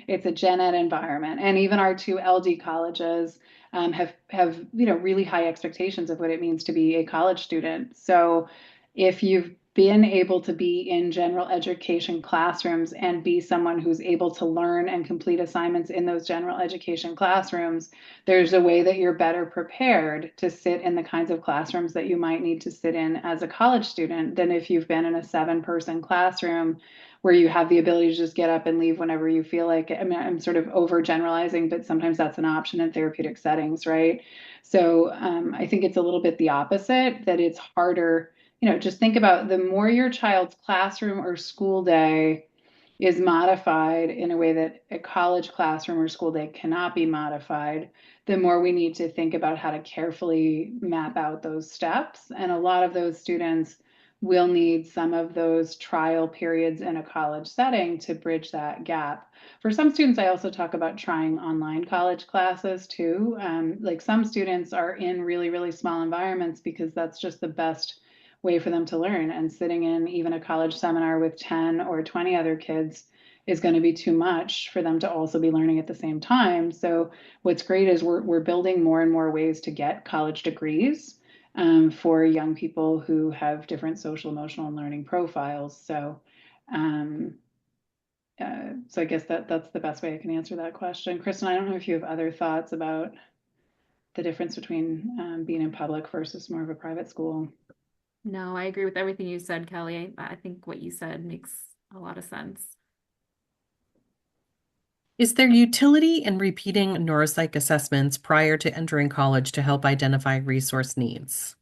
It's a gen ed environment. And even our two LD colleges have really high expectations of what it means to be a college student. So if you've been able to be in general education classrooms and be someone who's able to learn and complete assignments in those general education classrooms, there's a way that you're better prepared to sit in the kinds of classrooms that you might need to sit in as a college student than if you've been in a 7-person classroom where you have the ability to just get up and leave whenever you feel like it. I mean, I'm sort of overgeneralizing, but sometimes that's an option in therapeutic settings, right? So I think it's a little bit the opposite, that it's harder. Just think about the more your child's classroom or school day is modified in a way that a college classroom or school day cannot be modified, the more we need to think about how to carefully map out those steps. And a lot of those students will need some of those trial periods in a college setting to bridge that gap. For some students, I also talk about trying online college classes too. Like some students are in really, really small environments because that's just the best way for them to learn. And sitting in even a college seminar with 10 or 20 other kids is going to be too much for them to also be learning at the same time. So what's great is we're building more and more ways to get college degrees for young people who have different social, emotional, and learning profiles. Um, so I guess that's the best way I can answer that question. Kristen, I don't know if you have other thoughts about the difference between being in public versus more of a private school. No, I agree with everything you said, Kelley. I think what you said makes a lot of sense. Is there utility in repeating neuropsych assessments prior to entering college to help identify resource needs?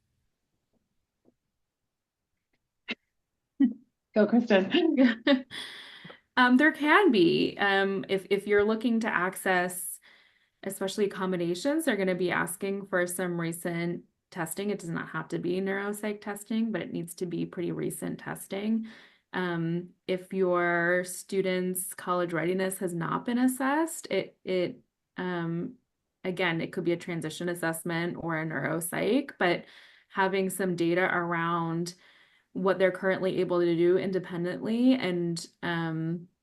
Go, Kristen. There can be. If you're looking to access, especially accommodations, they're going to be asking for some recent testing. It does not have to be neuropsych testing, but it needs to be pretty recent testing. If your student's college readiness has not been assessed, again, it could be a transition assessment or a neuropsych, but having some data around what they're currently able to do independently and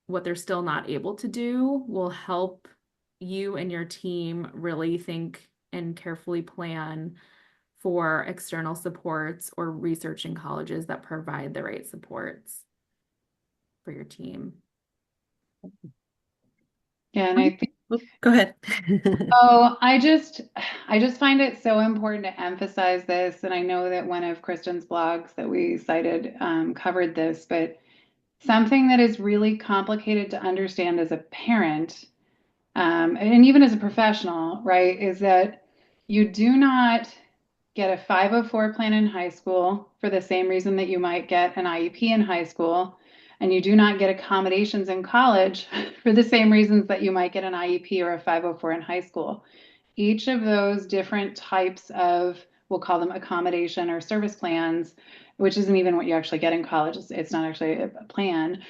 what they're still not able to do will help you and your team really think and carefully plan for external supports or researching colleges that provide the right supports for your team. Yeah, and I think Go ahead. I just find it so important to emphasize this, and I know that one of Kristen's blogs that we cited covered this, but something that is really complicated to understand as a parent, and even as a professional, right, is that you do not get a 504 plan in high school for the same reason that you might get an IEP in high school, and you do not get accommodations in college for the same reasons that you might get an IEP or a 504 in high school. Each of those different types of, we'll call them accommodation or service plans, which isn't even what you actually get in college. It's not actually a plan.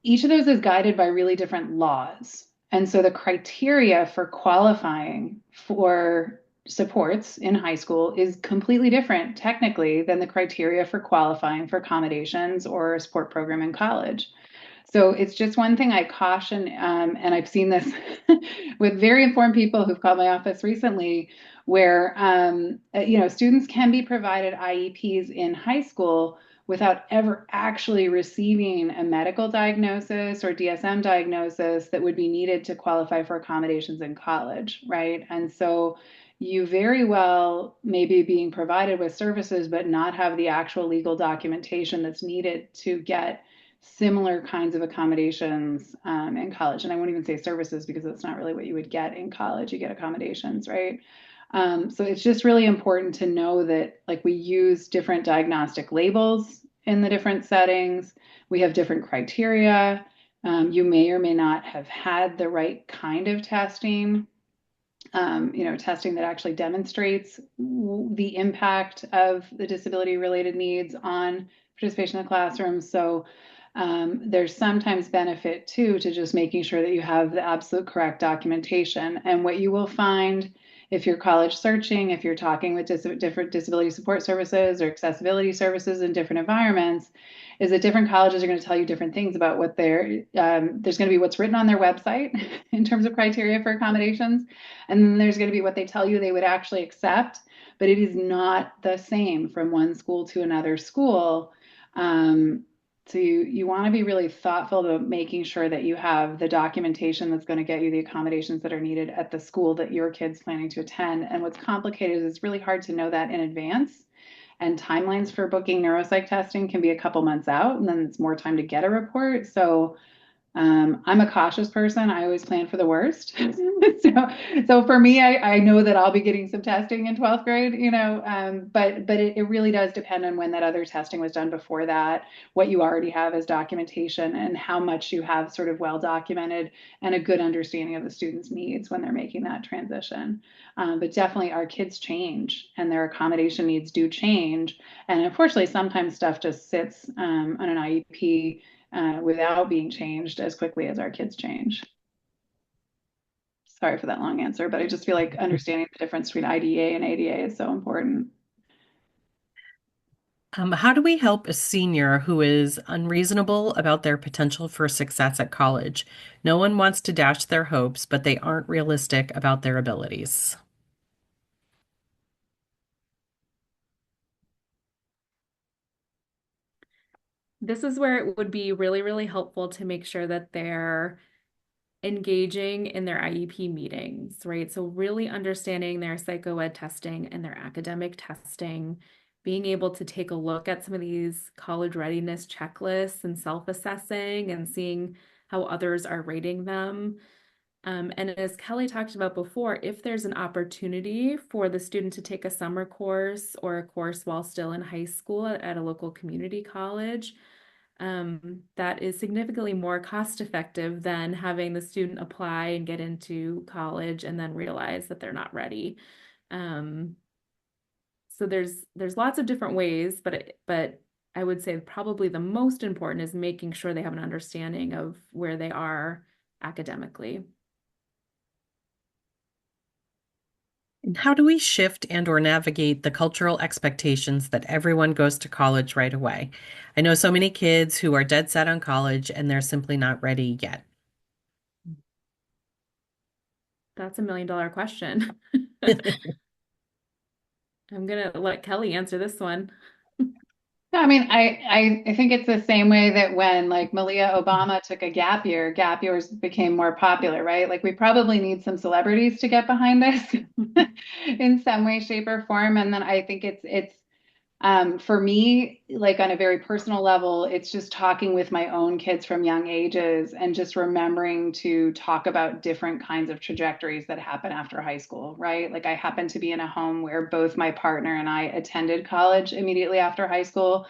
Each of those is guided by really different laws. And so the criteria for qualifying for supports in high school is completely different technically than the criteria for qualifying for accommodations or a support program in college. So it's just one thing I caution, and I've seen this with very informed people who've called my office recently, where students can be provided IEPs in high school without ever actually receiving a medical diagnosis or DSM diagnosis that would be needed to qualify for accommodations in college, right? And so you very well may be being provided with services, but not have the actual legal documentation that's needed to get similar kinds of accommodations in college. And I won't even say services because that's not really what you would get in college. You get accommodations, right? So it's just really important to know that like we use different diagnostic labels in the different settings. We have different criteria. You may or may not have had the right kind of testing, testing that actually demonstrates the impact of the disability related needs on participation in the classroom. So there's sometimes benefit too to just making sure that you have the absolute correct documentation. And what you will find if you're college searching, if you're talking with different disability support services or accessibility services in different environments, is that different colleges are going to tell you different things about what there's going to be what's written on their website in terms of criteria for accommodations. And then there's going to be what they tell you they would actually accept, but it is not the same from one school to another school. So you want to be really thoughtful about making sure that you have the documentation that's going to get you the accommodations that are needed at the school that your kid's planning to attend. And what's complicated is it's really hard to know that in advance. And timelines for booking neuropsych testing can be a couple months out, and then it's more time to get a report. So I'm a cautious person. I always plan for the worst. So for me, I know that I'll be getting some testing in 12th grade, but it really does depend on when that other testing was done before that, what you already have as documentation, and how much you have sort of well documented and a good understanding of the students' needs when they're making that transition. But definitely our kids change and their accommodation needs do change. And unfortunately, sometimes stuff just sits on an IEP without being changed as quickly as our kids change. Sorry for that long answer, but I just feel like understanding the difference between IDEA and ADA is so important. How do we help a senior who is unreasonable about their potential for success at college? No one wants to dash their hopes, but they aren't realistic about their abilities. This is where it would be really, really helpful to make sure that they're engaging in their IEP meetings, right? So really understanding their psychoed testing and their academic testing, being able to take a look at some of these college readiness checklists and self-assessing and seeing how others are rating them. And as Kelley talked about before, if there's an opportunity for the student to take a summer course or a course while still in high school at a local community college, that is significantly more cost effective than having the student apply and get into college and then realize that they're not ready. Um, so there's lots of different ways, but I would say probably the most important is making sure they have an understanding of where they are academically. And how do we shift and or navigate the cultural expectations that everyone goes to college right away? I know so many kids who are dead set on college and they're simply not ready yet. That's $1 million question. I'm gonna let Kelley answer this one. No, I mean, I think it's the same way that when like Malia Obama took a gap year, gap years became more popular, right? Like we probably need some celebrities to get behind this in some way, shape, or form. And then I think it's for me, like on a very personal level, it's just talking with my own kids from young ages and just remembering to talk about different kinds of trajectories that happen after high school, right? Like I happen to be in a home where both my partner and I attended college immediately after high school.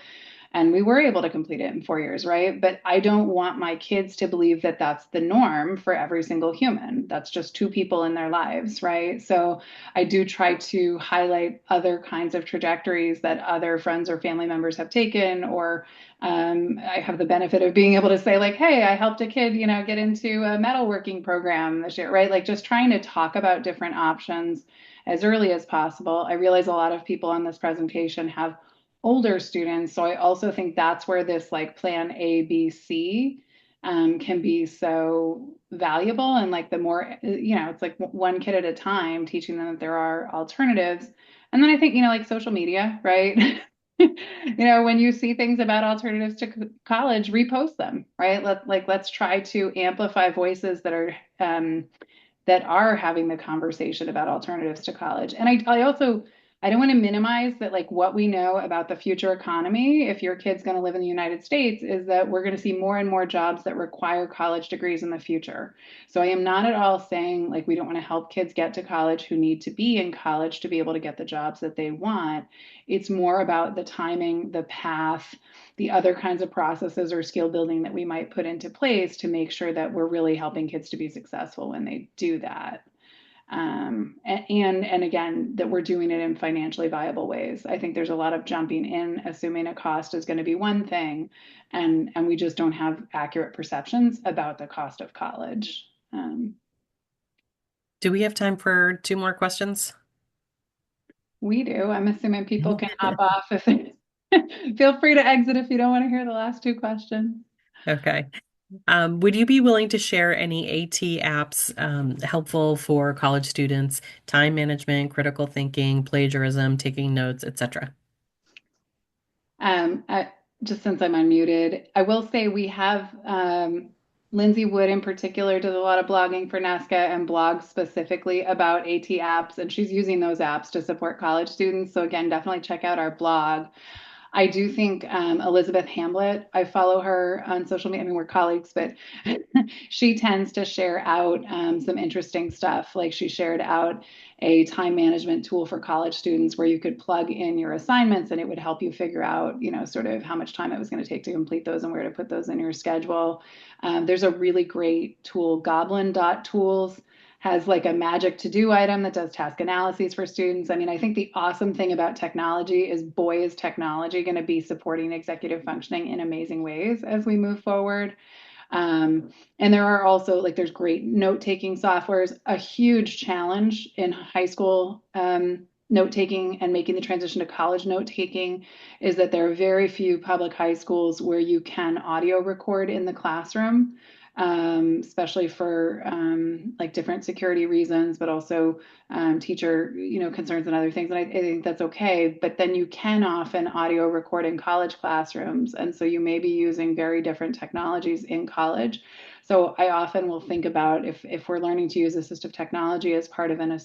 And we were able to complete it in 4 years, right? But I don't want my kids to believe that that's the norm for every single human. That's just two people in their lives, right? So I do try to highlight other kinds of trajectories that other friends or family members have taken, or I have the benefit of being able to say, like, hey, I helped a kid, get into a metalworking program this year, right? Like just trying to talk about different options as early as possible. I realize a lot of people on this presentation have older students. So I also think that's where this like plan A, B, C can be so valuable. And like the more, it's like one kid at a time, teaching them that there are alternatives. And then I think, like social media, right? When you see things about alternatives to college, repost them, right? Let's try to amplify voices that are having the conversation about alternatives to college. And I also, I don't want to minimize that, like what we know about the future economy, if your kid's going to live in the United States, is that we're going to see more and more jobs that require college degrees in the future. So I am not at all saying like we don't want to help kids get to college who need to be in college to be able to get the jobs that they want. It's more about the timing, the path, the other kinds of processes or skill building that we might put into place to make sure that we're really helping kids to be successful when they do that. And again, that we're doing it in financially viable ways. I think there's a lot of jumping in, assuming a cost is going to be one thing, and we just don't have accurate perceptions about the cost of college. Do we have time for two more questions? We do. I'm assuming people can hop off if they feel free to exit if you don't want to hear the last two questions. Okay. Would you be willing to share any AT apps helpful for college students, time management, critical thinking, plagiarism, taking notes, etc.? I, just since I'm unmuted, I will say we have Lindsay Wood in particular does a lot of blogging for NESCA and blogs specifically about AT apps, and she's using those apps to support college students. So again, definitely check out our blog. I do think Elizabeth Hamblett, I follow her on social media. I mean, we're colleagues, but she tends to share out some interesting stuff. Like she shared out a time management tool for college students where you could plug in your assignments and it would help you figure out, sort of how much time it was going to take to complete those and where to put those in your schedule. There's a really great tool, goblin.tools has like a magic to do item that does task analyses for students. I mean, I think the awesome thing about technology is, boy, is technology going to be supporting executive functioning in amazing ways as we move forward. And there are also like there's great note-taking softwares. A huge challenge in high school note-taking and making the transition to college note-taking is that there are very few public high schools where you can audio record in the classroom, especially for like different security reasons, but also teacher, concerns and other things. And I think that's okay. But then you can often audio record in college classrooms, and so you may be using very different technologies in college. So I often will think about if we're learning to use assistive technology as part of an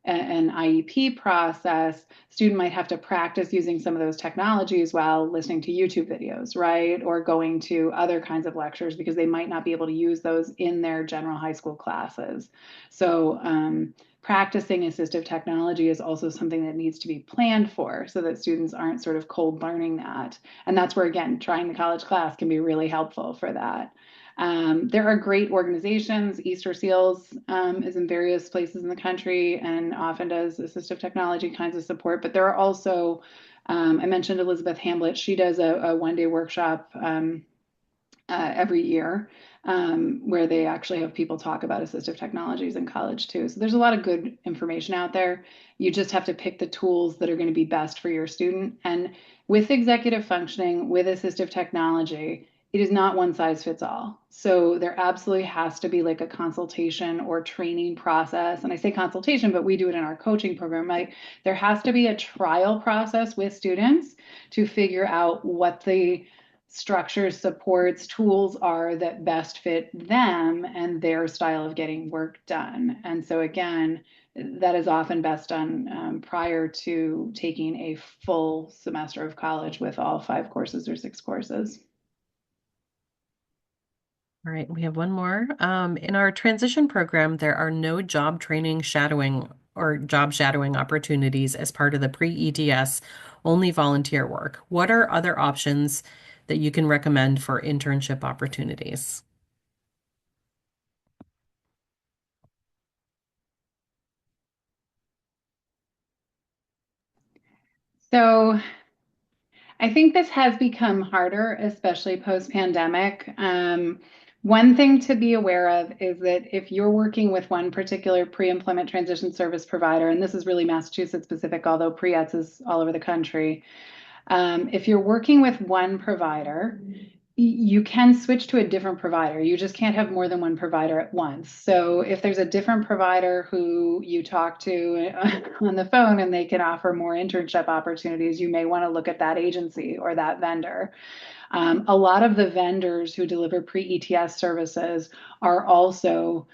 IEP process, student might have to practice using some of those technologies while listening to YouTube videos, right? Or going to other kinds of lectures because they might not be able to use those in their general high school classes. So practicing assistive technology is also something that needs to be planned for so that students aren't sort of cold learning that. And that's where, again, trying the college class can be really helpful for that. There are great organizations. Easter Seals is in various places in the country and often does assistive technology kinds of support. But there are also, I mentioned Elizabeth Hamblett. She does a one-day workshop every year where they actually have people talk about assistive technologies in college too. So there's a lot of good information out there. You just have to pick the tools that are going to be best for your student. And with executive functioning, with assistive technology, it is not one size fits all. So there absolutely has to be like a consultation or training process. And I say consultation, but we do it in our coaching program. Like there has to be a trial process with students to figure out what the structures, supports, tools are that best fit them and their style of getting work done. And so again, that is often best done prior to taking a full semester of college with all 5 courses or 6 courses. All right, we have one more. In our transition program, there are no job training, shadowing, or job shadowing opportunities as part of the pre-EDS, only volunteer work. What are other options that you can recommend for internship opportunities? So I think this has become harder, especially post-pandemic. One thing to be aware of is that if you're working with one particular pre-employment transition service provider, and this is really Massachusetts specific, although pre-ETS is all over the country, if you're working with one provider, You can switch to a different provider. You just can't have more than one provider at once. So if there's a different provider who you talk to on the phone and they can offer more internship opportunities, you may want to look at that agency or that vendor. A lot of the vendors who deliver pre-ETS services are also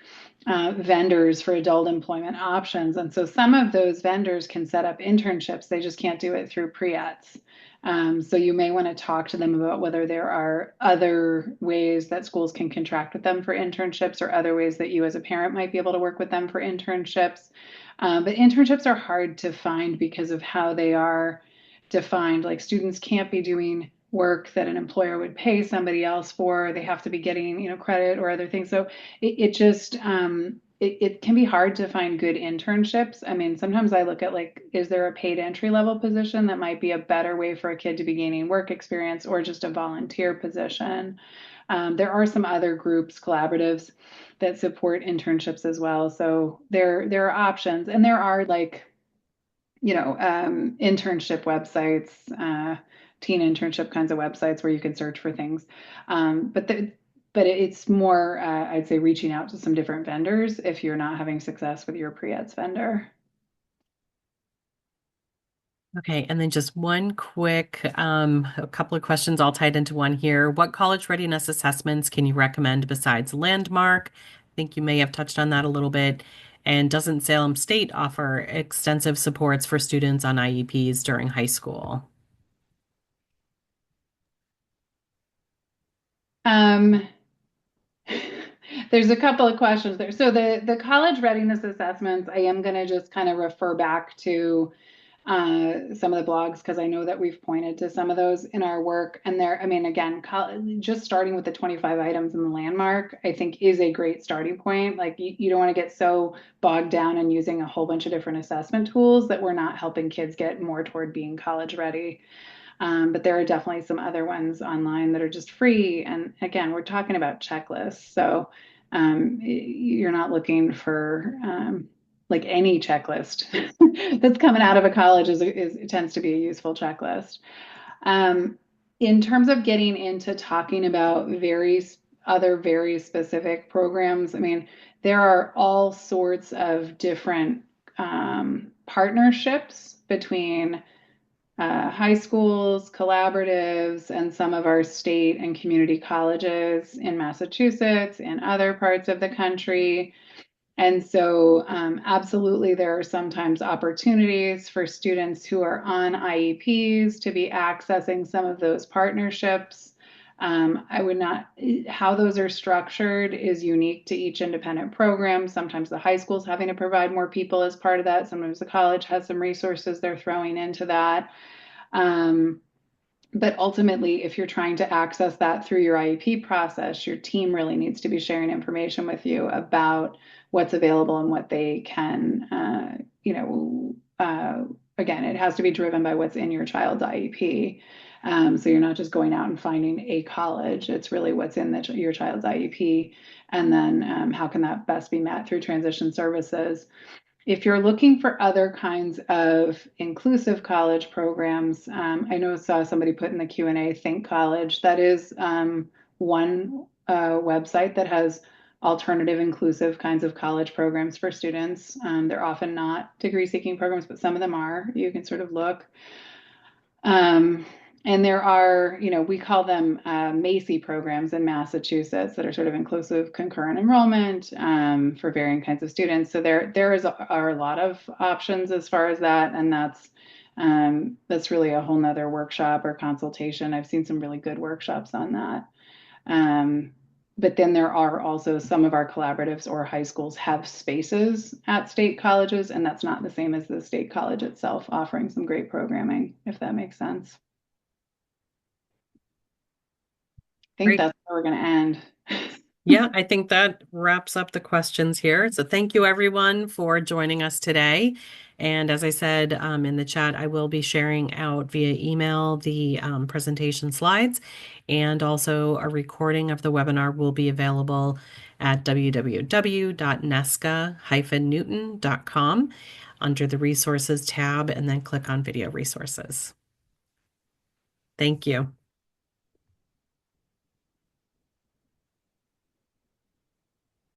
vendors for adult employment options. And so some of those vendors can set up internships. They just can't do it through pre-ETS. So you may want to talk to them about whether there are other ways that schools can contract with them for internships or other ways that you as a parent might be able to work with them for internships. But internships are hard to find because of how they are defined. Like students can't be doing work that an employer would pay somebody else for. They have to be getting, credit or other things. So it just it can be hard to find good internships. I mean, sometimes I look at like, is there a paid entry level position that might be a better way for a kid to be gaining work experience or just a volunteer position? There are some other groups, collaboratives that support internships as well. So there are options, and there are like internship websites, teen internship kinds of websites where you can search for things. But it's more, I'd say, reaching out to some different vendors if you're not having success with your pre-eds vendor. Okay, and then just one quick, a couple of questions all tied into one here. What college readiness assessments can you recommend besides Landmark? I think you may have touched on that a little bit. And doesn't Salem State offer extensive supports for students on IEPs during high school? Um, there's a couple of questions there. So the college readiness assessments, I am going to just kind of refer back to some of the blogs because I know that we've pointed to some of those in our work. And there, I mean, again, just starting with the 25 items in the landmark, I think is a great starting point. Like you don't want to get so bogged down in using a whole bunch of different assessment tools that we're not helping kids get more toward being college ready. But there are definitely some other ones online that are just free. And again, we're talking about checklists. So you're not looking for like any checklist that's coming out of a college it tends to be a useful checklist. Um, in terms of getting into talking about other very specific programs, I mean, there are all sorts of different partnerships between high schools, collaboratives, and some of our state and community colleges in Massachusetts and other parts of the country. And so, absolutely, there are sometimes opportunities for students who are on IEPs to be accessing some of those partnerships. I would not, how those are structured is unique to each independent program. Sometimes the high school's having to provide more people as part of that. Sometimes the college has some resources they're throwing into that. Um, but ultimately, if you're trying to access that through your IEP process, your team really needs to be sharing information with you about what's available and what they can, again, it has to be driven by what's in your child's IEP. So you're not just going out and finding a college, it's really what's in your child's IEP. And then how can that best be met through transition services? If you're looking for other kinds of inclusive college programs, I saw somebody put in the Q&A, Think College. That is one website that has alternative inclusive kinds of college programs for students. They're often not degree-seeking programs, but some of them are. You can sort of look. And there are, we call them MACI programs in Massachusetts that are sort of inclusive concurrent enrollment for varying kinds of students. So are a lot of options as far as that, and that's really a whole nother workshop or consultation. I've seen some really good workshops on that. But then there are also some of our collaboratives or high schools have spaces at state colleges, and that's not the same as the state college itself offering some great programming, if that makes sense. I think Great. that's where we're going to end. Yeah, I think that wraps up the questions here. So thank you everyone for joining us today. And as I said in the chat, I will be sharing out via email the presentation slides, and also a recording of the webinar will be available at www.nesca-newton.com under the resources tab, and then click on video resources. Thank you.